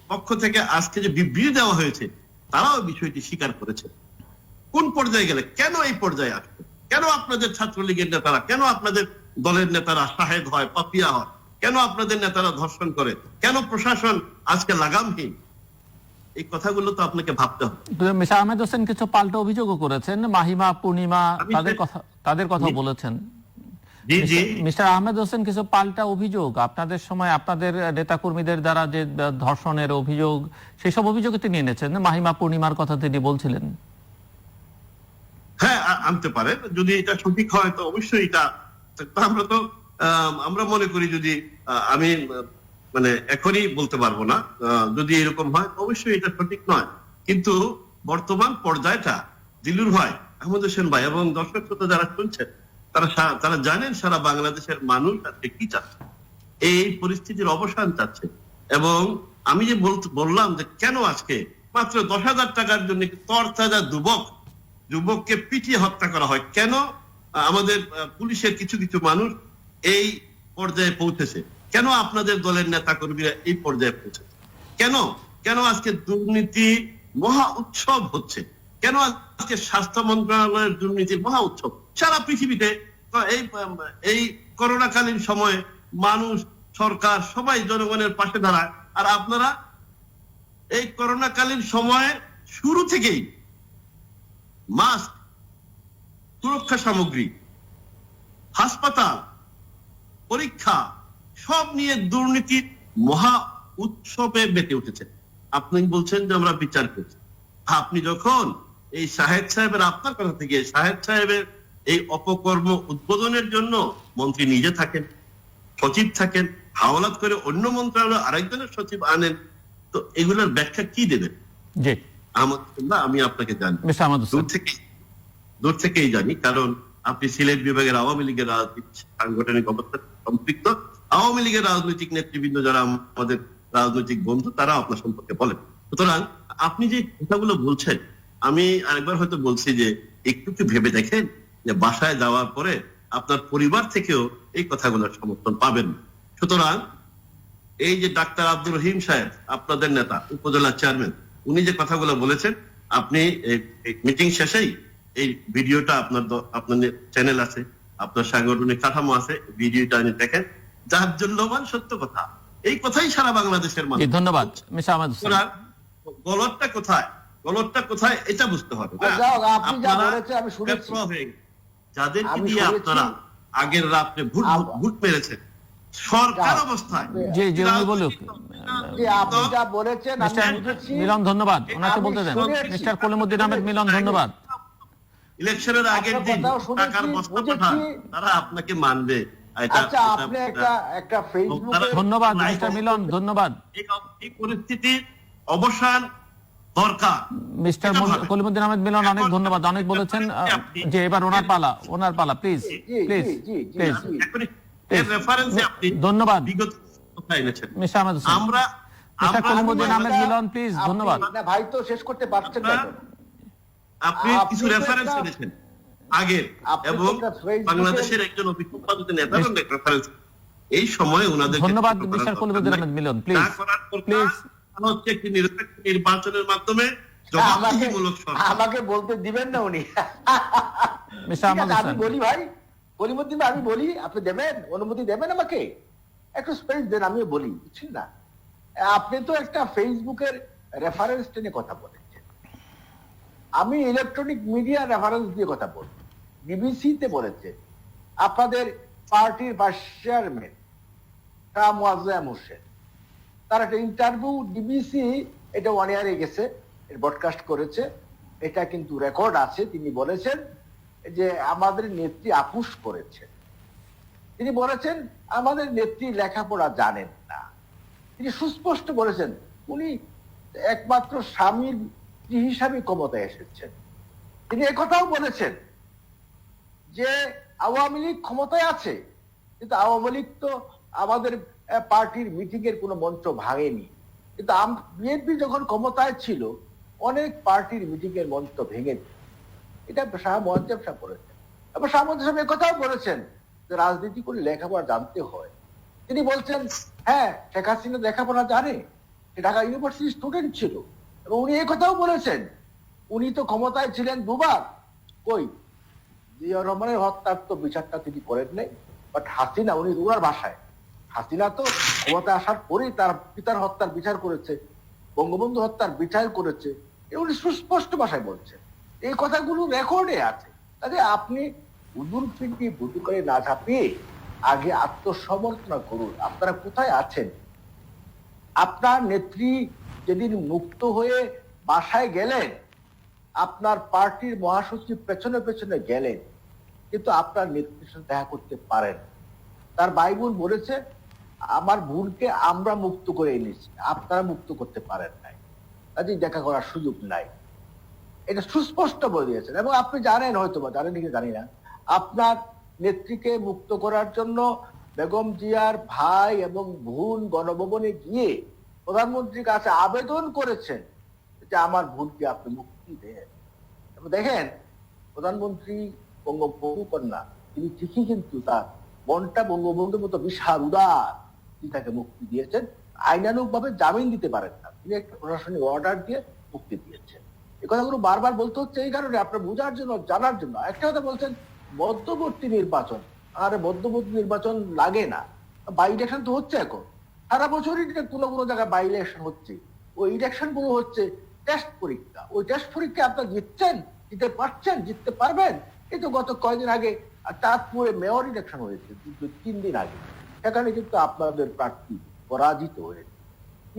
পক্ষ থেকে আজকে যে বিবৃতি দেওয়া হয়েছে, তারাও বিষয়টি স্বীকার করেছে। কোন পর্যায়ে গেলে, কেন এই পর্যায়ে আসবে, কেন আপনাদের ছাত্রলীগের নেতারা, কেন আপনাদের দলের নেতারা শাহেদ হয়, পাপিয়া হয়, কেন আপনাদের নেতারা ধর্ষণ করে, কেন প্রশাসন আজকে লাগামহীন? এই কথাগুলো তো আপনাকে ভাবতে হবে। মিস্টার আহমেদ হোসেন কিছু পাল্টা অভিযোগও করেছেন, মাহিমা, পূর্ণিমা তাদের কথা বলেছেন। মিস্টার আহমেদ হোসেন কিছু পাল্টা অভিযোগ আপনাদের সময় আপনাদের নেতাকর্মীদের দ্বারা যে ধর্ষণের অভিযোগ, সেই সব অভিযোগ তিনি এনেছেন। মাহিমা, পূর্ণিমার কথা তিনি বলছিলেন। হ্যাঁ, আনতে পারে, যদি এটা সঠিক হয় তো অবশ্যই এটা আমরা মনে করি, যদি আমি মানে এখনই বলতে পারবো না, যদি এরকম হয় অবশ্যই এটা সঠিক নয়। কিন্তু বর্তমান পর্যায়টা দিলুর ভাই, আহমদ হোসেন ভাই এবং দর্শক শ্রোতা যারা শুনছেন, তারা জানেন সারা বাংলাদেশের মানুষ আজকে কি চাচ্ছে, এই পরিস্থিতির অবসান চাচ্ছে। এবং আমি যে বললাম যে কেন আজকে মাত্র 10,000 টাকার জন্য তরতাজা যুবককে পিটিয়ে হত্যা করা হয়, কেন আমাদের পুলিশের কিছু কিছু মানুষ এই পর্যায়ে পৌঁছেছে, কেন আপনাদের দলের নেতা কর্মীরা এই পর্যায়ে পৌঁছেছে, কেন আজকে দুর্নীতি মহা উৎসব হচ্ছে, কেন আজকে স্বাস্থ্য মন্ত্রণালয়ের দুর্নীতির মহা উৎসব সারা পৃথিবীতে। এই করোনাকালীন সময়ে মানুষ, সরকার সবাই জনগণের পাশে দাঁড়ায়, আর আপনারা এই করোনাকালীন সময়ে শুরু থেকেই মাস্ক, সুরক্ষা সামগ্রী, হাসপাতাল, পরীক্ষা সব নিয়ে দুর্নীতির মহা উৎসবে মেতে উঠেছে। আপনি বলছেন যে আমরা বিচার করছি। আপনি যখন এই শাহেদ সাহেবের, আপনার কথা থেকে শাহেদ সাহেবের এই অপকর্ম উদ্বোধনের জন্য মন্ত্রী নিজে থাকেন, সচিব থাকেন, হাওলাত করে অন্য মন্ত্রণালয় আরেকজনের সচিব আনেন, তো এগুলোর ব্যাখ্যা কি দেবেন? আমি আপনাকে জানি, দূর থেকেই জানি, কারণ আপনি সিলেট বিভাগের আওয়ামী লীগের রাজনীতি সাংগঠনিক অবস্থা সম্পৃক্ত, আওয়ামী লীগের রাজনৈতিক নেতৃবৃন্দ যারা আমাদের রাজনৈতিক বন্ধু, তারা আপনার সম্পর্কে বলেন। সুতরাং আপনি যে কথাগুলো বলছেন, আমি আরেকবার হয়তো বলছি যে একটু ভেবে দেখেন যে বাসায় যাওয়ার পরে আপনার পরিবার থেকেও এই কথাগুলোর সমর্থন পাবেন। সুতরাং এই যে ডাক্তার আব্দুর রহিম সাহেব, আপনাদের নেতা, উপজেলা চেয়ারম্যান, উনি যে কথাগুলো বলেছেন, আপনি মিটিং শেষেই এই ভিডিওটা আপনার চ্যানেল আছে, আপনার সাংগঠনিক কাঠামো আছে, ভিডিওটা আপনি দেখেন, যার জন্য সত্য কথা, এই কথাই সারা বাংলাদেশের মানুষ। ধন্যবাদ। গলতটা কোথায় এটা বুঝতে হবে। যাদেরকে দিয়ে আপনারা আগের রাত্রে ভোট মেরেছেন সরকার অবস্থায়, মিলন ধন্যবাদ, ওনাকে বলতে দেন। মিস্টার কলিমুদ্দিন আহমেদ মিলন ধন্যবাদ। ইলেকশনের আগের দিন টাকার বস্তা পাঠান, তারা আপনাকে মানবে। ধন্যবাদ মিস্টার মিলন, ধন্যবাদ। এই পরিস্থিতির অবসান দরকার। মিস্টার কলিমুদ্দিন আহমেদ মিলন, অনেক ধন্যবাদ, অনেক বলেছেন। যে এবার ওনার পালা, প্লিজ। ধন্যবাদ mister Ahmed Hossain. Mister Kalimuddin Ahmed Milon, please, ধন্যবাদ। ভাই তো শেষ করতে পারছেন না। আপনি কিছু রেফারেন্স এনেছেন, আগের আপনি এবং তো ফেসবুকে- বাংলাদেশের একজন অভিজ্ঞতা নেতা রেফারেন্স এই সময় ওনাদের ধন্যবাদ mister Kalimuddin Ahmed Milon, please please হচ্ছে একটি নিরপেক্ষ নির্বাচনের মাধ্যমে আমাকে জবাবদিহিমূলক সরকার। আমাকে বলতে দিবেন না উনি। মিস্টার আহমদ ঠিক আছে, আমি হোসেন। বলি ভাই, কলিমুদ্দিন ভাই, আমি বলি, আপনি দেবেন, অনুমতি দেবেন আমাকে? একটু স্পেস দেন, আমিও বলি, বুঝছেন না? আপনি তো একটা ফেসবুকের রেফারেন্স টেনে কথা বলেছেন, আমি ইলেকট্রনিক মিডিয়া রেফারেন্স দিয়ে কথা বলি। বিবিসিতে বলেছে আপনাদের পার্টির ভাইস চেয়ারম্যান শাহ মুয়াজ্জেম হোসেন, তার একটা ইন্টারভিউ ডিবিসি, এটা 1 ইয়ারে গেছে, ব্রডকাস্ট করেছে, এটা কিন্তু রেকর্ড আছে। তিনি বলেছেন যে আমাদের নেত্রী আপুস করেছেন। তিনি বলেছেন আমাদের নেত্রী লেখাপড়া জানেন না। তিনি সুস্পষ্ট বলেছেন উনি একমাত্র স্বামীর স্ত্রী হিসাবে ক্ষমতায় এসেছেন। তিনি একথাও বলেছেন যে আওয়ামী লীগ ক্ষমতায় আছে, কিন্তু আওয়ামী লীগ তো আমাদের পার্টির মিটিং এর কোনো মঞ্চ ভাঙেনি, কিন্তু বিএনপি যখন ক্ষমতায় ছিল অনেক পার্টির মিটিং এর মঞ্চ ভেঙেছে। এটা শাহ মুয়াজ্জেম সাহেব বলেছেন। এবং শাহ মুয়াজ্জেম সাহেব একথাও বলেছেন যে রাজনীতি করে লেখাপড়া জানতে হয়। তিনি বলছেন হ্যাঁ, শেখ হাসিনা লেখাপড়া জানে, সে ঢাকা ইউনিভার্সিটির স্টুডেন্ট ছিল। এবং উনি একথাও বলেছেন উনি তো ক্ষমতায় ছিলেন 2 বার, কই জিয়া রহমানের হত্যার তো বিচারটা তিনি করেন নাই, বাট হাসিনা, উনি ওনার ভাষায়, হাসিনা তো ক্ষমতা আসার পরেই তার পিতার হত্যার বিচার করেছে, বঙ্গবন্ধু হত্যার বিচার করেছে, উনি সুস্পষ্ট ভাষায় বলছেন। এই কথাগুলো রেকর্ডে আছে। তাহলে আপনি বুদুর পিন্ডি বুদু করে না ঝাঁপিয়ে আগে আত্মসমর্পণ করুন। আপনারা কোথায় আছেন? আপনার নেত্রী যেদিন মুক্ত হয়ে বাসায় গেলেন, আপনার পার্টির মহাসচিব পেছনে পেছনে গেলেন, কিন্তু আপনার নেত্রীর সাথে দেখা করতে পারেন। তার ভাই বোন বলেছে আমার বোনকে আমরা মুক্ত করে এনেছি, আপনারা মুক্ত করতে পারেন নাই, কাজে দেখা করার সুযোগ নাই। এটা সুস্পষ্ট বলে দিয়েছেন। এবং আপনি জানেন, হয়তো বা জানেন কি জানি না, আপনার নেত্রীকে মুক্ত করার জন্য বেগম জিয়ার ভাই এবং বোন গণভবনে গিয়ে প্রধানমন্ত্রীর কাছে আবেদন করেছেন যে আমার বোনকে আপনি মুক্তি দেন। এবং দেখেন, প্রধানমন্ত্রী বঙ্গবন্ধু কন্যা, তিনি ঠিকই কিন্তু তার মনটা বঙ্গবন্ধুর মতো বিশাল উদার, তিনি তাকে মুক্তি দিয়েছেন। আইনানুগ ভাবে জামিন দিতে পারেন না, তিনি একটা প্রশাসনিক অর্ডার দিয়ে মুক্তি দিয়েছেন। এই কথাগুলো বারবার বলতে হচ্ছে এই কারণে, আপনার বোঝার জন্য, জানার জন্য। একটা কথা বলছেন মধ্যবর্তী নির্বাচন, আর মধ্যবর্তী নির্বাচন লাগে না, বাই ইলেকশন তো হচ্ছে এখন সারা বছরই, কোনো কোনো জায়গায় বাই ইলেকশন হচ্ছে। ওই ইলেকশন গুলো হচ্ছে টেস্ট পরীক্ষা। ওই টেস্ট পরীক্ষা আপনার জিতছেন, জিততে পারছেন, জিততে পারবেন। এই তো গত কয়েকদিন আগে চাঁদপুরে মেয়র ইলেকশন হয়েছে, 3 দিন আগে, সেখানে কিন্তু আপনাদের প্রার্থী পরাজিত হয়েছে।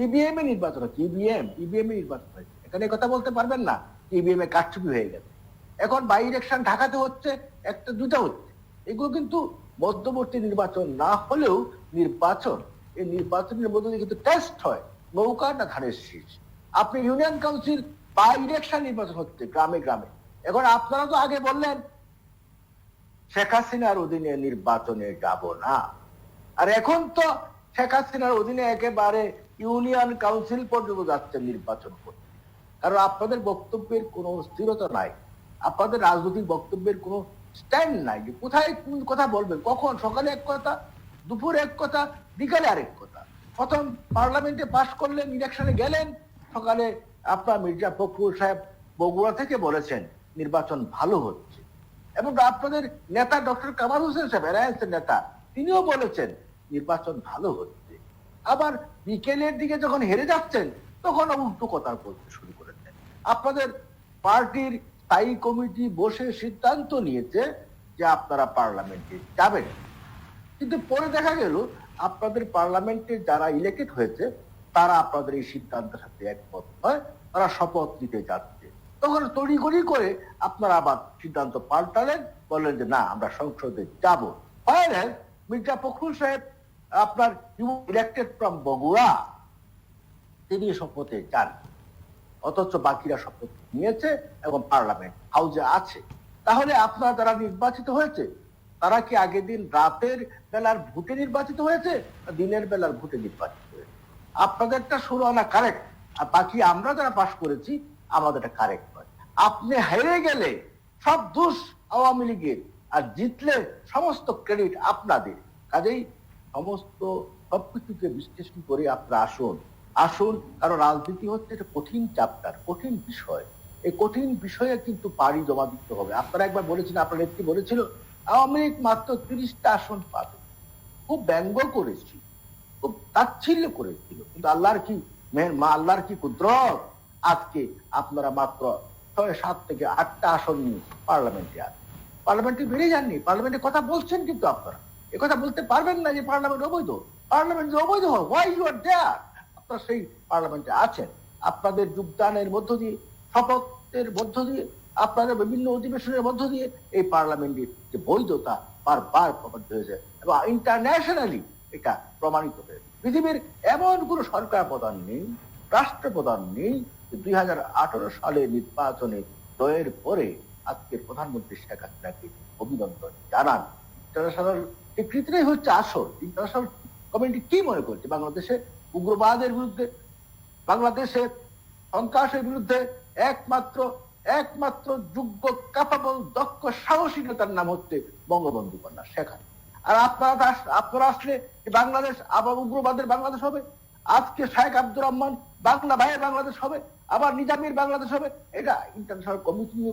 ইভিএম এ নির্বাচন হচ্ছে, ইভিএম এ নির্বাচন হয়েছে, এখানে কথা বলতে পারবেন না ইভিএম এ কারচুপি হয়ে গেছে। এখন বাই ইলেকশন ঢাকাতে হচ্ছে, একটা দুটা হচ্ছে। এগুলো কিন্তু মধ্যবর্তী নির্বাচন না হলেও নির্বাচন। এই নির্বাচনের মধ্যে দিয়ে কিন্তু টেস্ট হয় নৌকা না ধানের শীষ। আপনি ইউনিয়ন কাউন্সিল বাই ইলেকশন নির্বাচন হচ্ছে গ্রামে গ্রামে। এখন আপনারা তো আগে বললেন শেখ হাসিনার অধীনে নির্বাচনে যাব না, আর এখন তো শেখ হাসিনার অধীনে একেবারে ইউনিয়ন কাউন্সিল পর্যন্ত যাচ্ছে নির্বাচন করতে। কারণ আপনাদের বক্তব্যের কোনো স্থিরতা নাই, আপনাদের রাজনৈতিক বক্তব্যের কোনো স্ট্যান্ড নাই, যে কোথায় কোন কথা বলবেন, কখন, সকালে এক কথা, দুপুরে এক কথা, বিকালে আরেক কথা। প্রথম পার্লামেন্টে পাশ করলেন, ইলেকশনে গেলেন, সকালে আপনার মির্জা ফখরুল সাহেব বগুড়া থেকে বলেছেন নির্বাচন ভালো হচ্ছে। এবং আপনাদের নেতা ডক্টর কামাল হোসেন সাহেব, অ্যালায়েন্সের নেতা, তিনিও বলেছেন নির্বাচন ভালো হচ্ছে। আবার বিকেলের দিকে যখন হেরে যাচ্ছেন তখন উল্টো কথা বলতে শুরু করেছেন। আপনাদের পার্টির স্থায়ী কমিটি বসে সিদ্ধান্ত নিয়েছে যে আপনারা পার্লামেন্টে যাবেন, কিন্তু পরে দেখা গেল আপনাদের পার্লামেন্টে যারা ইলেক্টেড হয়েছে তারা আপনাদের এই সিদ্ধান্তের সাথে একমত নয়, তারা শপথ নিতে যাচ্ছে। তখন তড়িঘড়ি করে আপনারা আবার সিদ্ধান্ত পাল্টালেন, বললেন যে না, আমরা সংসদে যাব। ফাইনাল মির্জা ফখরুল সাহেব, আপনার ইলেক্টেড ফ্রম বগুড়া, তিনি শপথে যান, অথচ বাকিরা শপথ নিয়েছে এবং পার্লামেন্ট হাউসে আছে। তাহলে আপনারা যারা নির্বাচিত হয়েছে তারা কি আগের দিন রাতের বেলার ভোটে নির্বাচিত হয়েছে, দিনের বেলার ভোটে নির্বাচিত হয়েছে? আপনাদেরটা শুরু আনা কারেক্ট, আর বাকি আমরা যারা পাশ করেছি আমাদেরটা কারেক্ট নয়। আপনি হেরে গেলে সব দোষ আওয়ামী লীগের, আর জিতলে সমস্ত ক্রেডিট আপনাদের। কাজেই সমস্ত সবকিছুকে বিশ্লেষণ করে আপনারা আসুন, কারণ রাজনীতি হচ্ছে একটা কঠিন চ্যাপ্টার, কঠিন বিষয়। এই কঠিন বিষয়ে কিন্তু পাড়ি জমা দিতে হবে। আপনারা একবার বলেছিলেন, আপনার নেত্রী বলেছিল আওয়ামী লীগ মাত্র 30টা আসন পাবে। খুব ব্যঙ্গ করেছি, খুব তাচ্ছিল্য করেছিল, কিন্তু আল্লাহর কি কুদরত, আজকে আপনারা মাত্র 6, 7 থেকে 8টা আসন নিয়ে পার্লামেন্টে বেরিয়ে যাননি। পার্লামেন্টে কথা বলছেন, কিন্তু আপনারা কথা বলতে পারবেন না যে পার্লামেন্ট অবৈধ। পার্লামেন্ট অবৈধ হোক, হোয়াই ইউ আর দেয়ার, আপনারা সেই পার্লামেন্টে আছেন। আপনাদের যোগদানের মধ্য দিয়ে, শপথের মধ্য দিয়ে, আপনাদের বিভিন্ন অধিবেশনের মধ্য দিয়ে এই পার্লামেন্টের যে বৈধতা বারবার প্রমাণিত হয়েছে এবং ইন্টারন্যাশনালি এটা প্রমাণিত হয়েছে। পৃথিবীর এমন কোন সরকার প্রধান নেই, রাষ্ট্রপ্রধান নেই 2018 সালে নির্বাচনে জয়ের পরে আজকের প্রধানমন্ত্রী শেখ হাসিনাকে অভিনন্দন জানান। ইন্টারন্যাশনাল স্বীকৃতিটাই হচ্ছে আসল। ইন্টারন্যাশনাল কমিউনিটি কি মনে করছে বাংলাদেশে উগ্রবাদের বিরুদ্ধে, বাংলাদেশে সন্ত্রাসের বিরুদ্ধে একমাত্র যোগ্য, ক্যাপাবল, দক্ষ, সাহসী নেতার নাম হচ্ছে বঙ্গবন্ধু কন্যা শেখ হাসিনা। আর আপনারা আসলে বাংলাদেশ আবার উগ্রবাদের বাংলাদেশ হবে। আজকে শেখ আব্দুর রহমান বাংলা ভাইয়ের বাংলাদেশ হবে, আবার নিজামীর বাংলাদেশ হবে। এটা ইন্টারন্যাশনাল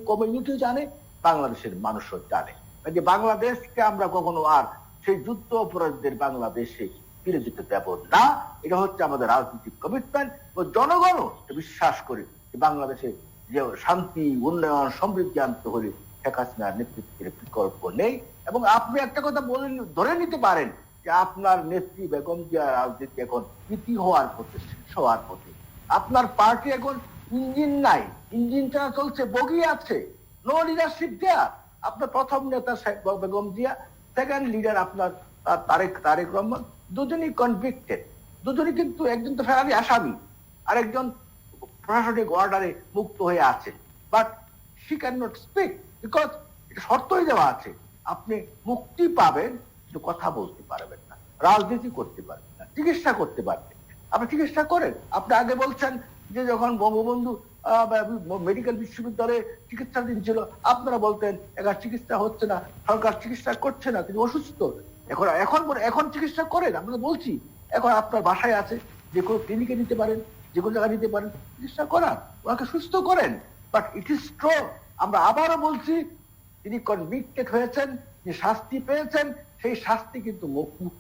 কমিউনিটি জানে, বাংলাদেশের মানুষও জানে যে বাংলাদেশকে আমরা কখনো আর সেই যুদ্ধ অপরাধীদের বাংলাদেশে ফিরে যেতে দেব না। এটা হচ্ছে আমাদের রাজনৈতিক কমিটমেন্ট ও জনগণও বিশ্বাস করে যে বাংলাদেশে যে শান্তি, উন্নয়ন, সমৃদ্ধি আনতে হলে শেখ হাসিনার নেতৃত্বের বিকল্প নেই। এবং আপনি একটা কথা ধরে নিতে পারেন যে আপনার নেত্রী বেগম জিয়া রাজনীতি এখন ইতি হওয়ার পথে, শেষ হওয়ার পথে। আপনার পার্টি এখন ইঞ্জিন নাই, ইঞ্জিনটা চলছে, বগি আছে, নো লিডারশিপ দেয়ার। আপনার প্রথম নেতা বেগম জিয়া, সেকেন্ড লিডার আপনার তারেক রহমান, দুজনই কনভিক্টেড, দুজনই কিন্তু একজন তো ফেরারি আসামি আর একজন প্রশাসনিক অর্ডারে মুক্ত হয়ে আছে। But she can not speak because এটা শর্তই দেওয়া আছে, আপনি মুক্তি পাবেন কিন্তু কথা বলতে পারবেন না, রাজনীতি করতে পারবেন না, চিকিৎসা করতে পারবেন। আপনি চিকিৎসা করেন। আপনি আগে বলছেন যে যখন বঙ্গবন্ধু মেডিকেল বিশ্ববিদ্যালয়ে চিকিৎসা দিচ্ছিল, আপনারা বলতেন এখানে চিকিৎসা হচ্ছে না, সরকার চিকিৎসা করছে না, তিনি অসুস্থ। এখন চিকিৎসা করেন। আমরা বলছি এখন আপনার বাসায় আছে, যে কোনো ক্লিনিকে নিতে পারেন, যে কোনো জায়গায় নিতে পারেন, চিকিৎসা করান, ওনাকে সুস্থ করেন। বাট ইট ইজ ট্রু, আমরা আবারও বলছি, তিনি কনভিক্টেড হয়েছেন, যে শাস্তি পেয়েছেন, সেই শাস্তি কিন্তু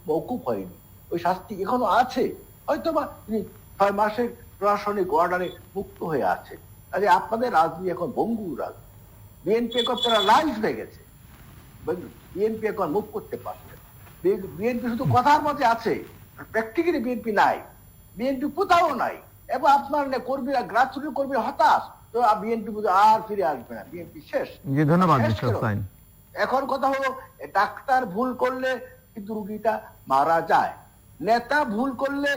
মওকুফ হয়নি, ওই শাস্তি এখনো আছে। হয়তোবা তিনি 6 মাসের প্রশাসনিক অর্ডারে মুক্ত হয়ে আছে। কাজে আপনাদের রাজনীতি এখন বঙ্গুর রাজনীতি। বিএনপি এখন তারা লাইভ হয়ে গেছে, বিএনপি এখন মুখ করতে পারছে। বিএনপি শুধু কথার মধ্যে আছে, প্র্যাকটিক্যালি বিএনপি নাই, বিএনপি কোথাও নাই। এবং আপনার কর্মীরা, গ্রাসরুট কর্মীরা হতাশ, তো বিএনপি আর ফিরে আসবে না, বিএনপি শেষ। ধন্যবাদ। এখন কথা হলো, ডাক্তার ভুল করলে কিন্তু রুগীটা মারা যায়, নেতা ভুল করলে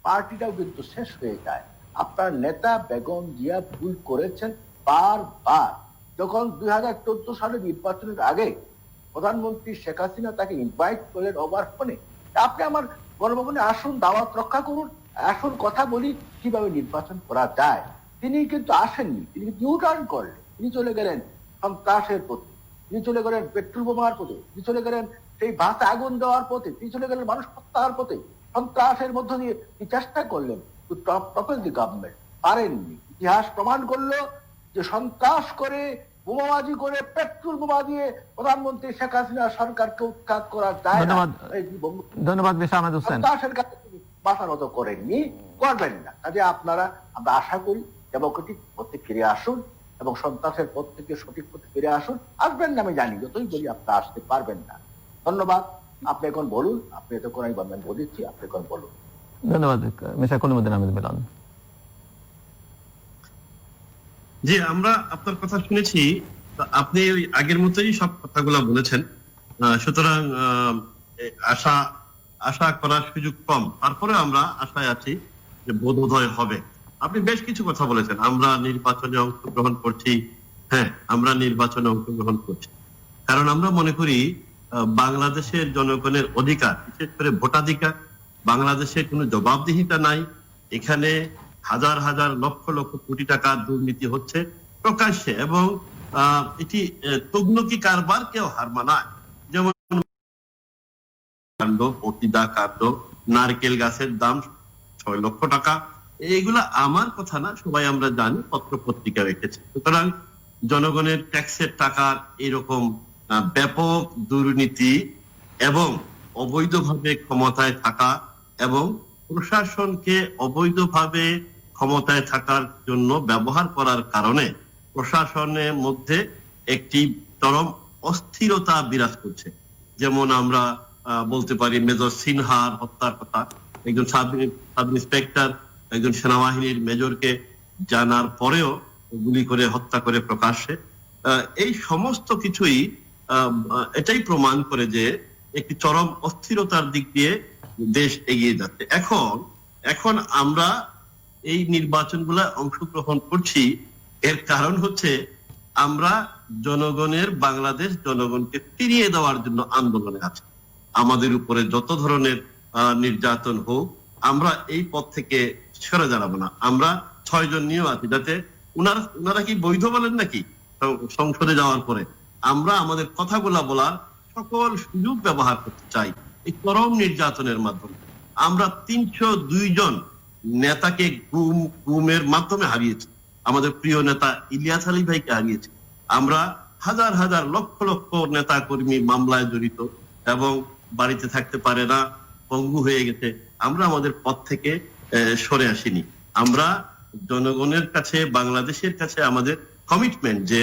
পার্টিটাও কিন্তু শেষ হয়ে যায়। আপনার নেতা বেগম জিয়া ভুল করেছেন বারবার। যখন 2014 সালে নির্বাচনের আগে প্রধানমন্ত্রী শেখ হাসিনা তাকে ইনভাইট করলেন ওভার ফোনে, আপনি আমার গণভবনে আসুন, দাওয়াত রক্ষা করুন, আসুন কথা বলি কিভাবে নির্বাচন করা যায়। তিনি কিন্তু আসেননি, তিনি ইউটার্ন করলেন, তিনি চলে গেলেন সন্ত্রাসের পথে, তিনি চলে গেলেন পেট্রোল বোমার পথে, তিনি চলে গেলেন সেই বাসে আগুন দেওয়ার পথে, তিনি চলে গেলেন মানুষ হত্যার পথে, সন্ত্রাসের মধ্য দিয়ে তিনি চেষ্টা করলেন টু টপল দি গভর্নমেন্ট, পারেননি। ইতিহাস প্রমাণ করলো যে সন্ত্রাস করে, বোমাবাজি করে, পেট্রোল বোমা দিয়ে প্রধানমন্ত্রী শেখ হাসিনা সরকারকে উৎখাত করা যায় না। ধন্যবাদ মিস্টার আহমেদ হোসেন। সন্ত্রাসের কাছে বাঁচার মতো করেননি, করবেন না। কাজে আপনারা, আমরা আশা করি ডেমোক্রেটিক পথে ফিরে আসুন এবং সন্ত্রাসের পথ থেকে সঠিক পথে ফিরে আসুন। আসবেন না আমি জানি, যতই বলি আপনারা আসতে পারবেন না। ধন্যবাদ। আপনি এখন বলুন, আপনি এতক্ষণ আমি বলেছি, আপনি এখন বলুন। ধন্যবাদ মিস্টার কলিমুদ্দিন আহমেদ মিলন। জি, আমরা আপনার কথা শুনেছি, আপনি ওই আগের মতোই সব কথাগুলো বলেছেন। সুতরাং আশা করার সুযোগ কম, তারপরে আমরা আশায় আছি যে বোধোদয় হবে। আপনি বেশ কিছু কথা বলেছেন, আমরা নির্বাচনে অংশগ্রহণ করছি। হ্যাঁ, আমরা নির্বাচনে অংশগ্রহণ করছি কারণ আমরা মনে করি বাংলাদেশের জনগণের অধিকার, বিশেষ করে ভোটাধিকার, বাংলাদেশে কোনো জবাবদিহিতা নাই। এখানে হাজার হাজার লক্ষ লক্ষ কোটি টাকা দুর্নীতি হচ্ছে প্রকাশ্যে, এবং এটি তগলকি কারবার কেউ হার মানায়। যেমন কাণ্ড, পতিদা কাণ্ড, নারকেল গাছের দাম 6 লক্ষ টাকা, এইগুলা আমার কথা না, সবাই আমরা জানি, পত্র পত্রিকা রেখেছে। সুতরাং জনগণের ট্যাক্সের টাকার এরকম ব্যাপক দুর্নীতি এবং অবৈধভাবে ক্ষমতায় থাকা এবং প্রশাসনকে অবৈধভাবে ক্ষমতায় থাকার জন্য ব্যবহার করার কারণে প্রশাসনের মধ্যে একটি চরম অস্থিরতা বিরাজ করছে। যেমন আমরা বলতে পারি মেজর সিনহার হত্যার কথা, একজন সাব ইন্সপেক্টর একজন সেনাবাহিনীর মেজরকে জানার পরেও গুলি করে হত্যা করে প্রকাশ্যে। এই সমস্ত কিছুই এটাই প্রমাণ করে যে একটি চরম অস্থিরতার দিক দিয়ে দেশ এগিয়ে যাচ্ছে। এখন আমরা এই নির্বাচনগুলা অংশগ্রহণ করছি, এর কারণ হচ্ছে আমরা জনগণের বাংলাদেশ জনগণকে ফিরিয়ে দেওয়ার জন্য আন্দোলনে আছি। আমাদের উপরে যত ধরনের নির্যাতন হোক, আমরা এই পথ থেকে সরে দাঁড়াবো না। আমরা 6 জন নিয়েও আছি, যাতে উনারা কি বৈধ বলেন নাকি সংসদে যাওয়ার পরে, আমরা আমাদের কথাগুলা বলার সকল সুযোগ ব্যবহার করতে চাই। এই চরম নির্যাতনের মাধ্যমে আমরা 302 জন নেতাকে গুমের মাধ্যমে হারিয়েছি। আমাদের প্রিয় নেতা ইলিয়াস আলী ভাইকে হারিয়েছি। আমরা হাজার হাজার লক্ষ লক্ষ নেতা কর্মী মামলায় জড়িত এবং বাড়িতে থাকতে পারে না, পঙ্গু হয়ে গেছে। আমরা আমাদের পথ থেকে সরে আসিনি। আমরা জনগণের কাছে, বাংলাদেশের কাছে আমাদের কমিটমেন্ট যে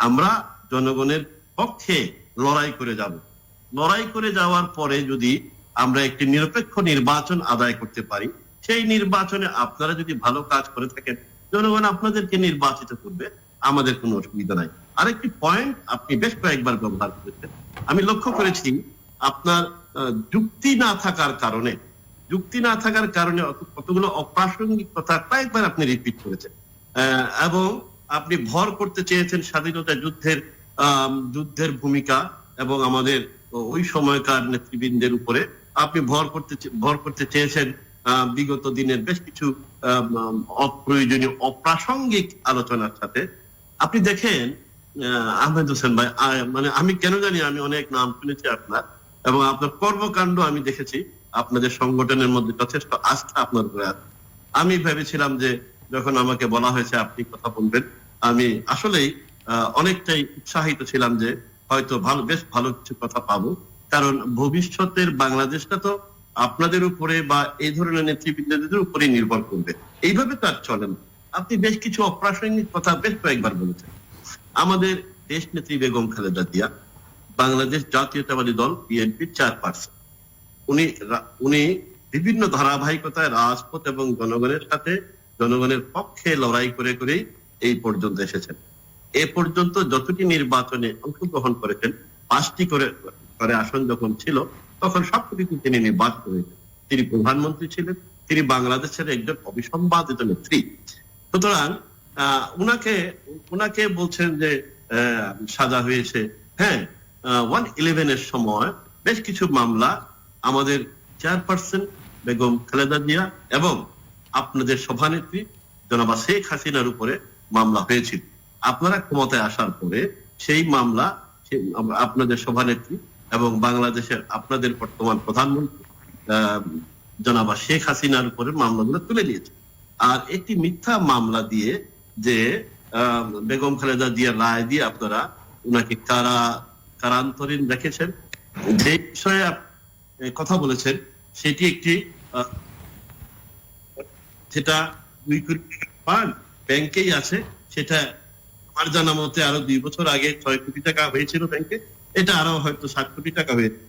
আমরা জনগণের পক্ষে লড়াই করে যাব। লড়াই করে যাওয়ার পরে যদি আমরা একটি নিরপেক্ষ নির্বাচন আদায় করতে পারি, সেই নির্বাচনে আপনারা যদি ভালো কাজ করে থাকেন, জনগণ আপনাদেরকে নির্বাচিত করবে, আমাদের কোনো অসুবিধা নাই। আরেকটি পয়েন্ট আপনি বেশ কয়েকবার ব্যবহার করেছেন, আমি লক্ষ্য করেছি, আপনার যুক্তি না থাকার কারণে কতগুলো অপ্রাসঙ্গিক কথা কয়েকবার আপনি রিপিট করেছেন, এবং আপনি ভর করতে চেয়েছেন স্বাধীনতা যুদ্ধের ভূমিকা এবং আমাদের ওই সময়কার নেতৃবৃন্দের উপরে আপনি ভর করতে চেয়েছেন বিগত দিনের বেশ কিছু অপ্রয়োজনীয় অপ্রাসঙ্গিক আলোচনার সাথে। আপনি দেখেন আহমেদ হোসেন ভাই, মানে আমি কেন জানি আমি অনেক নাম শুনেছি আপনার, এবং আপনার কর্মকাণ্ড আমি দেখেছি, আপনাদের সংগঠনের মধ্যে যথেষ্ট আস্থা আপনার উপরে আছে। আমি ভেবেছিলাম যে যখন আমাকে বলা হয়েছে আপনি কথা বলবেন, আমি আসলেই অনেকটাই উৎসাহিত ছিলাম যে হয়তো বেশ ভালো কিছু কথা পাবো, কারণ ভবিষ্যতের বাংলাদেশটা তো আপনাদের উপরে বা এই ধরনের নেতৃবৃন্দদের উপরে নির্ভর করবে। এইভাবে তো আর চলে না। আপনি বেশ কিছু অপ্রাসঙ্গিক কথা বেশ কয়েকবার বলেছেন। আমাদের দেশ নেত্রী বেগম খালেদা জিয়া বাংলাদেশ জাতীয়তাবাদী দল বিএনপির চেয়ারপারসন। উনি বিভিন্ন ধারাবাহিকতায় রাজপথ এবং জনগণের সাথে, জনগণের পক্ষে লড়াই করে করেই এই পর্যন্ত এসেছেন। এ পর্যন্ত যতটি নির্বাচনে অংশগ্রহণ করেছেন, 5টি করে আসন যখন ছিল, তখন সবকিছু তিনি নির্বাচিত হয়েছেন। তিনি প্রধানমন্ত্রী ছিলেন, তিনি বাংলাদেশের একজন অবিসংবাদিত নেত্রী। সুতরাং উনাকে বলছেন যে সাজা হয়েছে। হ্যাঁ, 111 এর সময় বেশ কিছু মামলা আমাদের চেয়ারপারসন বেগম খালেদা জিয়া এবং আপনাদের সভানেত্রী জনাবা শেখ হাসিনার উপরে মামলা হয়েছিল। আপনারা ক্ষমতায় আসার পরে সেই মামলা আপনাদের সভানেত্রী এবং বাংলাদেশের আপনাদের বর্তমান প্রধানমন্ত্রী জনাবা শেখ হাসিনার উপরে মামলাগুলো তুলে নিয়েছে। আর একটি মিথ্যা মামলা দিয়ে যে বেগম খালেদা জিয়ার রায় দিয়ে আপনারা উনাকে কারান্তরীণ রেখেছেন, যে বিষয়ে কথা বলেছেন সেটি একটি, সেটা 2 কোটি টাকা ব্যাংকেই আছে। সেটা আমার জানা মতে আরো 2 বছর আগে 6 কোটি টাকা হয়েছিল ব্যাংকে, এটা আরো হয়তো 7 কোটি টাকা হয়েছে।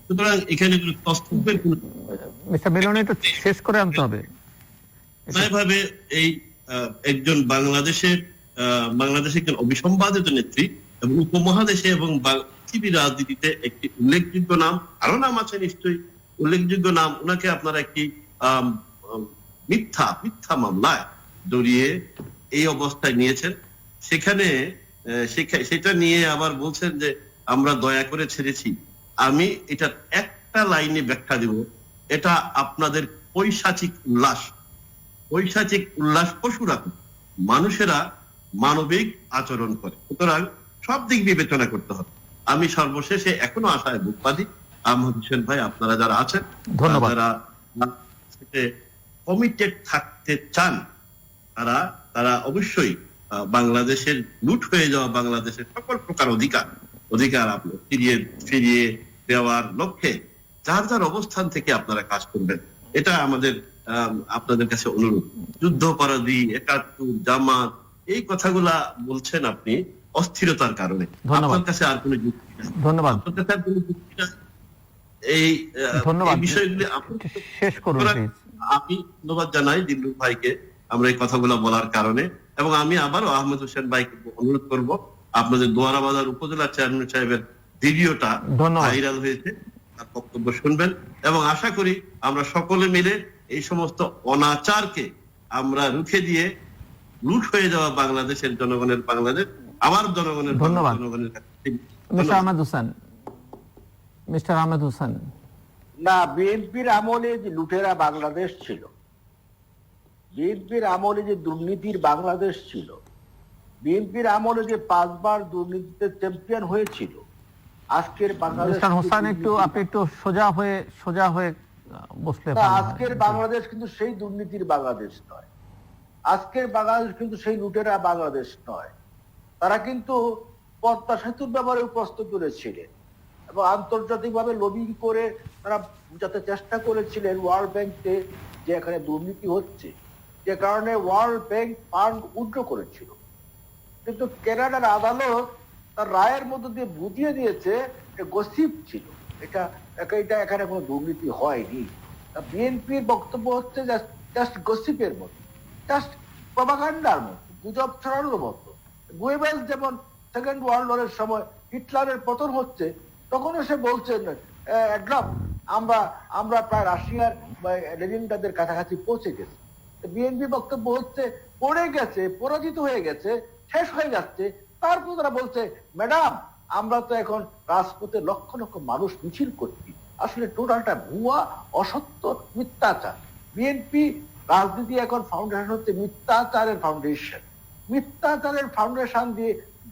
সুতরাং এখানে কোনো তথ্যের কোনো মিস্টার মিলন একটু শেষ করে আনতে হবে। ভাবে এই একজন বাংলাদেশের একজন অবিসংবাদিত নেত্রী এবং উপমহাদেশে এবং পৃথিবীর রাজনীতিতে একটি উল্লেখযোগ্য নাম, আরো নাম আছে নিশ্চয়ই, উল্লেখযোগ্য নাম, ওনাকে আপনারা একটি মিথ্যা মামলায় জড়িয়ে এই অবস্থায় নিয়েছেন। সেটা নিয়ে আবার বলছেন যে আমরা দয়া করে ছেড়েছি। আমি এটা একটা লাইনে ব্যাখ্যা দিব, এটা আপনাদের পৈশাচিক উল্লাস পশুরা, মানুষেরা মানবিক আচরণ করে। সুতরাং সব দিক বিবেচনা করতে হবে। আমি সর্বশেষে এখনো আশায় বুক বাঁধি, আহমদ হোসেন ভাই, আপনারা যারা আছেন, ধন্যবাদ। যারা কমিটেড থাকতে চান, তারা অবশ্যই বাংলাদেশের লুট হয়ে যাওয়া বাংলাদেশের সকল প্রকার অধিকার ফিরিয়ে দেওয়ার লক্ষ্যে যার যার অবস্থান থেকে আপনারা কাজ করবেন, এটা আমাদের আপনাদের কাছে অনুরোধ। যুদ্ধাপরাধী, ৭১, জামাত, এই কথাগুলা বলছেন আপনি অস্থিরতার কারণে। আপনার কাছে আর কোনো যুক্তি নেই। ধন্যবাদ। আপনার কাছে আর কোনো যুক্তি নেই। এই বিষয়গুলি শেষ করুন। আমি ধন্যবাদ জানাই দিলরুফ ভাইকে আমরা এই কথাগুলো বলার কারণে, এবং আমি আবারও আহমেদ হোসেন ভাইকে অনুরোধ করব, আপনাদের দোয়ারা বাজার উপজেলা চেয়ারম্যান সাহেবের ভিডিওটা ভাইরাল হয়েছে, তার বক্তব্য শুনবেন, এবং আশা করি আমরা সকলে মিলে এই সমস্ত অনাচারকে আমরা রুখে দিয়ে লুট হয়ে যাওয়া বাংলাদেশের জনগণের বাংলাদেশ আবার জনগণের কাছে। মিস্টার আহমেদ হোসেন, না, বিএনপির আমলে যে লুটেরা বাংলাদেশ ছিল, বিএনপির আমলে যে দুর্নীতির বাংলাদেশ ছিল, বিএনপির আমলে যে 5 বার দুর্নীতিতে চ্যাম্পিয়ন হয়েছিল, আজকের বাংলাদেশ আপনি একটু সোজা হয়ে বসলে। আজকের বাংলাদেশ কিন্তু সেই দুর্নীতির বাংলাদেশ নয়, আজকের বাংলাদেশ কিন্তু সেই লুটেরা বাংলাদেশ নয়। তারা কিন্তু পদ্মা সেতুর ব্যাপারে প্রস্তুত করেছিলেন এবং আন্তর্জাতিকভাবে লবিং করে তারা যাতে চেষ্টা করেছিলেন ওয়ার্ল্ড ব্যাংকে যে এখানে দুর্নীতি হচ্ছে, যে কারণে ওয়ার্ল্ড ব্যাংক ফান্ড উইথড্র করেছিল। কিন্তু কানাডার আদালত তার রায়ের মধ্যে দিয়ে বুঝিয়ে দিয়েছে গসিপ ছিল, এটা এখানে কোনো দুর্নীতি হয়নি। বিএনপির বক্তব্য হচ্ছে জাস্ট গসিপের মতো, জাস্ট প্রপাগান্ডার মতো, গুজব ছড়ানোর মতো। গোয়েবেলস যেমন সেকেন্ড ওয়ার্ল্ড ওয়ারের সময় হিটলারের পতন হচ্ছে, তখন সে বলছেন একদম আমরা প্রায় রাশিয়ার লেনিনগ্রাদের কাছাকাছি পৌঁছে গেছি। বিএনপি বক্তব্য হচ্ছে পড়ে গেছে, পরাজিত হয়ে গেছে, শেষ হয়ে যাচ্ছে। তারপর তারা বলছে ম্যাডাম আমরা তো এখন রাজপথে লক্ষ লক্ষ মানুষ মিছিল করছি। আসলে টোটালটা ভুয়া, অসত্য, মিথ্যাচার। বিএনপি রাজনীতি এখন ফাউন্ডেশন হচ্ছে মিথ্যাচারের ফাউন্ডেশন, মিথ্যাচারের ফাউন্ডেশন দিয়ে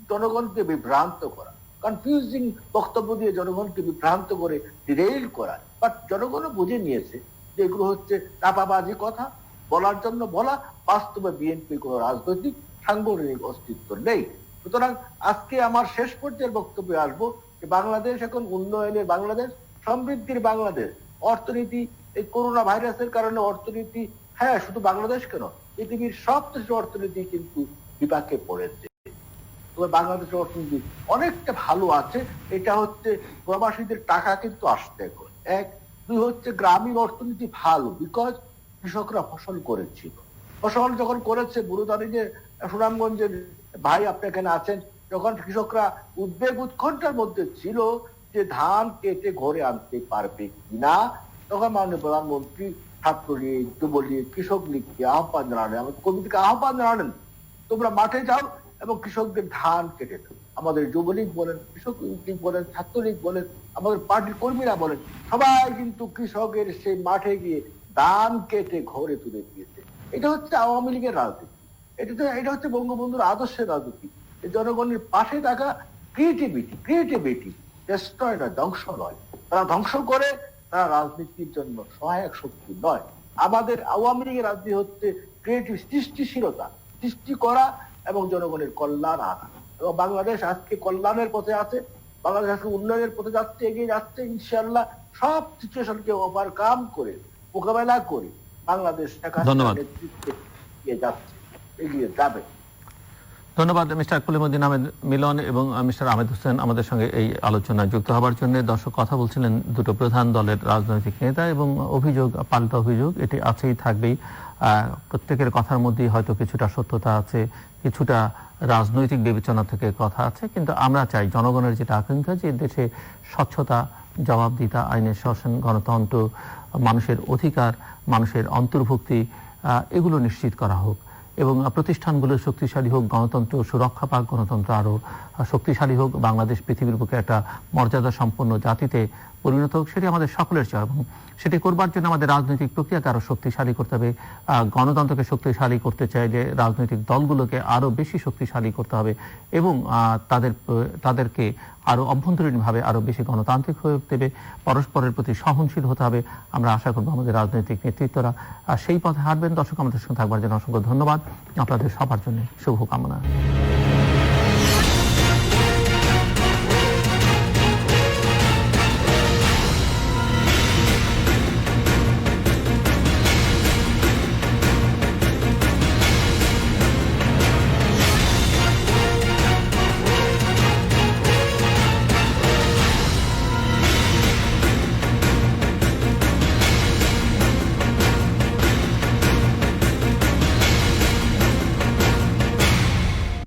জনগণকে বিভ্রান্ত করা, কনফিউজিং বক্তব্য দিয়ে জনগণকে বিভ্রান্ত করে ডিরেইল করা। বাট জনগণও বুঝে নিয়েছে যে এগুলো হচ্ছে চাপাবাজি কথা, বলার জন্য বলা। বাস্তবে বিএনপির কোনো রাজনৈতিক সাংগঠনিক অস্তিত্ব নেই। সুতরাং আজকে আমার শেষ পর্যায়ের বক্তব্যে আসবো যে বাংলাদেশ এখন উন্নয়নের বাংলাদেশ, সমৃদ্ধির বাংলাদেশ। অর্থনীতি এই করোনা ভাইরাসের কারণে অর্থনীতি, হ্যাঁ শুধু বাংলাদেশ কেন, পৃথিবীর সব দেশের অর্থনীতি কিন্তু বিপাকে পড়েছে। তবে বাংলাদেশের অর্থনীতি অনেকটা ভালো আছে। এটা হচ্ছে প্রবাসীদের টাকা কিন্তু আসতে এখন। 1, 2 হচ্ছে গ্রামীণ অর্থনীতি ভালো, বিকজ কৃষকরা ফসল করেছিল। ফসল যখন করেছে, বুড়োদানি যে সুনামগঞ্জের ভাই আপনি এখানে আছেন, যখন কৃষকরা উদ্বেগ উৎকণ্ঠার মধ্যে ছিল যে ধান কেটে ঘরে আনতে পারবে কিনা, তখন মাননীয় প্রধানমন্ত্রী ছাত্রলীগ, যুবলীগ, কৃষক লীগকে আহ্বান জানালেন, আমাদের কমিটিকে আহ্বান জানালেন, তোমরা মাঠে যাও এবং কৃষকদের ধান কেটে দাও। আমাদের যুবলীগ বলেন, কৃষক লীগ বলেন, ছাত্রলীগ বলেন, আমাদের পার্টির কর্মীরা বলেন, সবাই কিন্তু কৃষকের সেই মাঠে গিয়ে ধান কেটে ঘরে তুলে দিয়েছে। এটা হচ্ছে আওয়ামী লীগের রাজনীতি, এটা হচ্ছে বঙ্গবন্ধুর আদর্শের রাজনীতি। জনগণের পাশে থাকা ক্রিয়েটিভিটি ডেস্ট্রয় নয়, ধ্বংস নয়। তারা ধ্বংস করে, তারা রাজনীতির জন্য সহায়ক শক্তি নয়। আমাদের আওয়ামী লীগের রাজনীতি হচ্ছে ক্রিয়েটিভ, সৃষ্টিশীলতা, সৃষ্টি করা এবং জনগণের কল্যাণ আনা। এবং বাংলাদেশ আজকে কল্যাণের পথে আছে, বাংলাদেশ আজকে উন্নয়নের পথে যাচ্ছে, এগিয়ে যাচ্ছে। ইনশাআল্লাহ সব সিচুয়েশনকে ওভারকাম করে, মোকাবেলা করে বাংলাদেশ নেতৃত্বে এগিয়ে যাচ্ছে, এগিয়ে যাবে। ধন্যবাদ মিস্টার কলিমুদ্দিন আহমেদ মিলন এবং মিস্টার আহমেদ হোসেন আমাদের সঙ্গে এই আলোচনায় যুক্ত হবার জন্য। দর্শক, কথা বলছিলেন দুটো প্রধান দলের রাজনৈতিক নেতা, এবং অভিযোগ, পাল্টা অভিযোগ এটি আছেই, থাকবেই। প্রত্যেকের কথার মধ্যেই হয়তো কিছুটা সত্যতা আছে, কিছুটা রাজনৈতিক বিবেচনা থেকে কথা আছে, কিন্তু আমরা চাই জনগণের যেটা আকাঙ্ক্ষা, যে দেশে স্বচ্ছতা, জবাবদিহিতা, আইনের শাসন, গণতন্ত্র, মানুষের অধিকার, মানুষের অন্তর্ভুক্তি, এগুলো নিশ্চিত করা হোক। এবং প্রতিষ্ঠানগুলো শক্তিশালী হোক, গণতন্ত্র সুরক্ষা পাক, গণতন্ত্র আরো শক্তিশালী হোক, বাংলাদেশ পৃথিবীর বুকে একটা মর্যাদা সম্পন্ন জাতিতে পরিণত হোক, সেটি আমাদের সকলের চাওয়া। এবং সেটি করবার জন্য আমাদের রাজনৈতিক প্রক্রিয়াকে আরো শক্তিশালী করতে হবে। গণতন্ত্রকে শক্তিশালী করতে চাইলে রাজনৈতিক দলগুলোকে আরো বেশি শক্তিশালী করতে হবে এবং তাদেরকে আরো অভ্যন্তরীণভাবে আরো বেশি গণতান্ত্রিক হয়ে উঠতে হবে, পরস্পরের প্রতি সহনশীল হতে হবে। আমরা আশা করব আমাদের রাজনৈতিক নেতৃত্বরা সেই পথে হাঁটবেন। দর্শক, আমাদের সঙ্গে থাকবার জন্য অসংখ্য ধন্যবাদ। আপনাদের সবার জন্য শুভকামনা।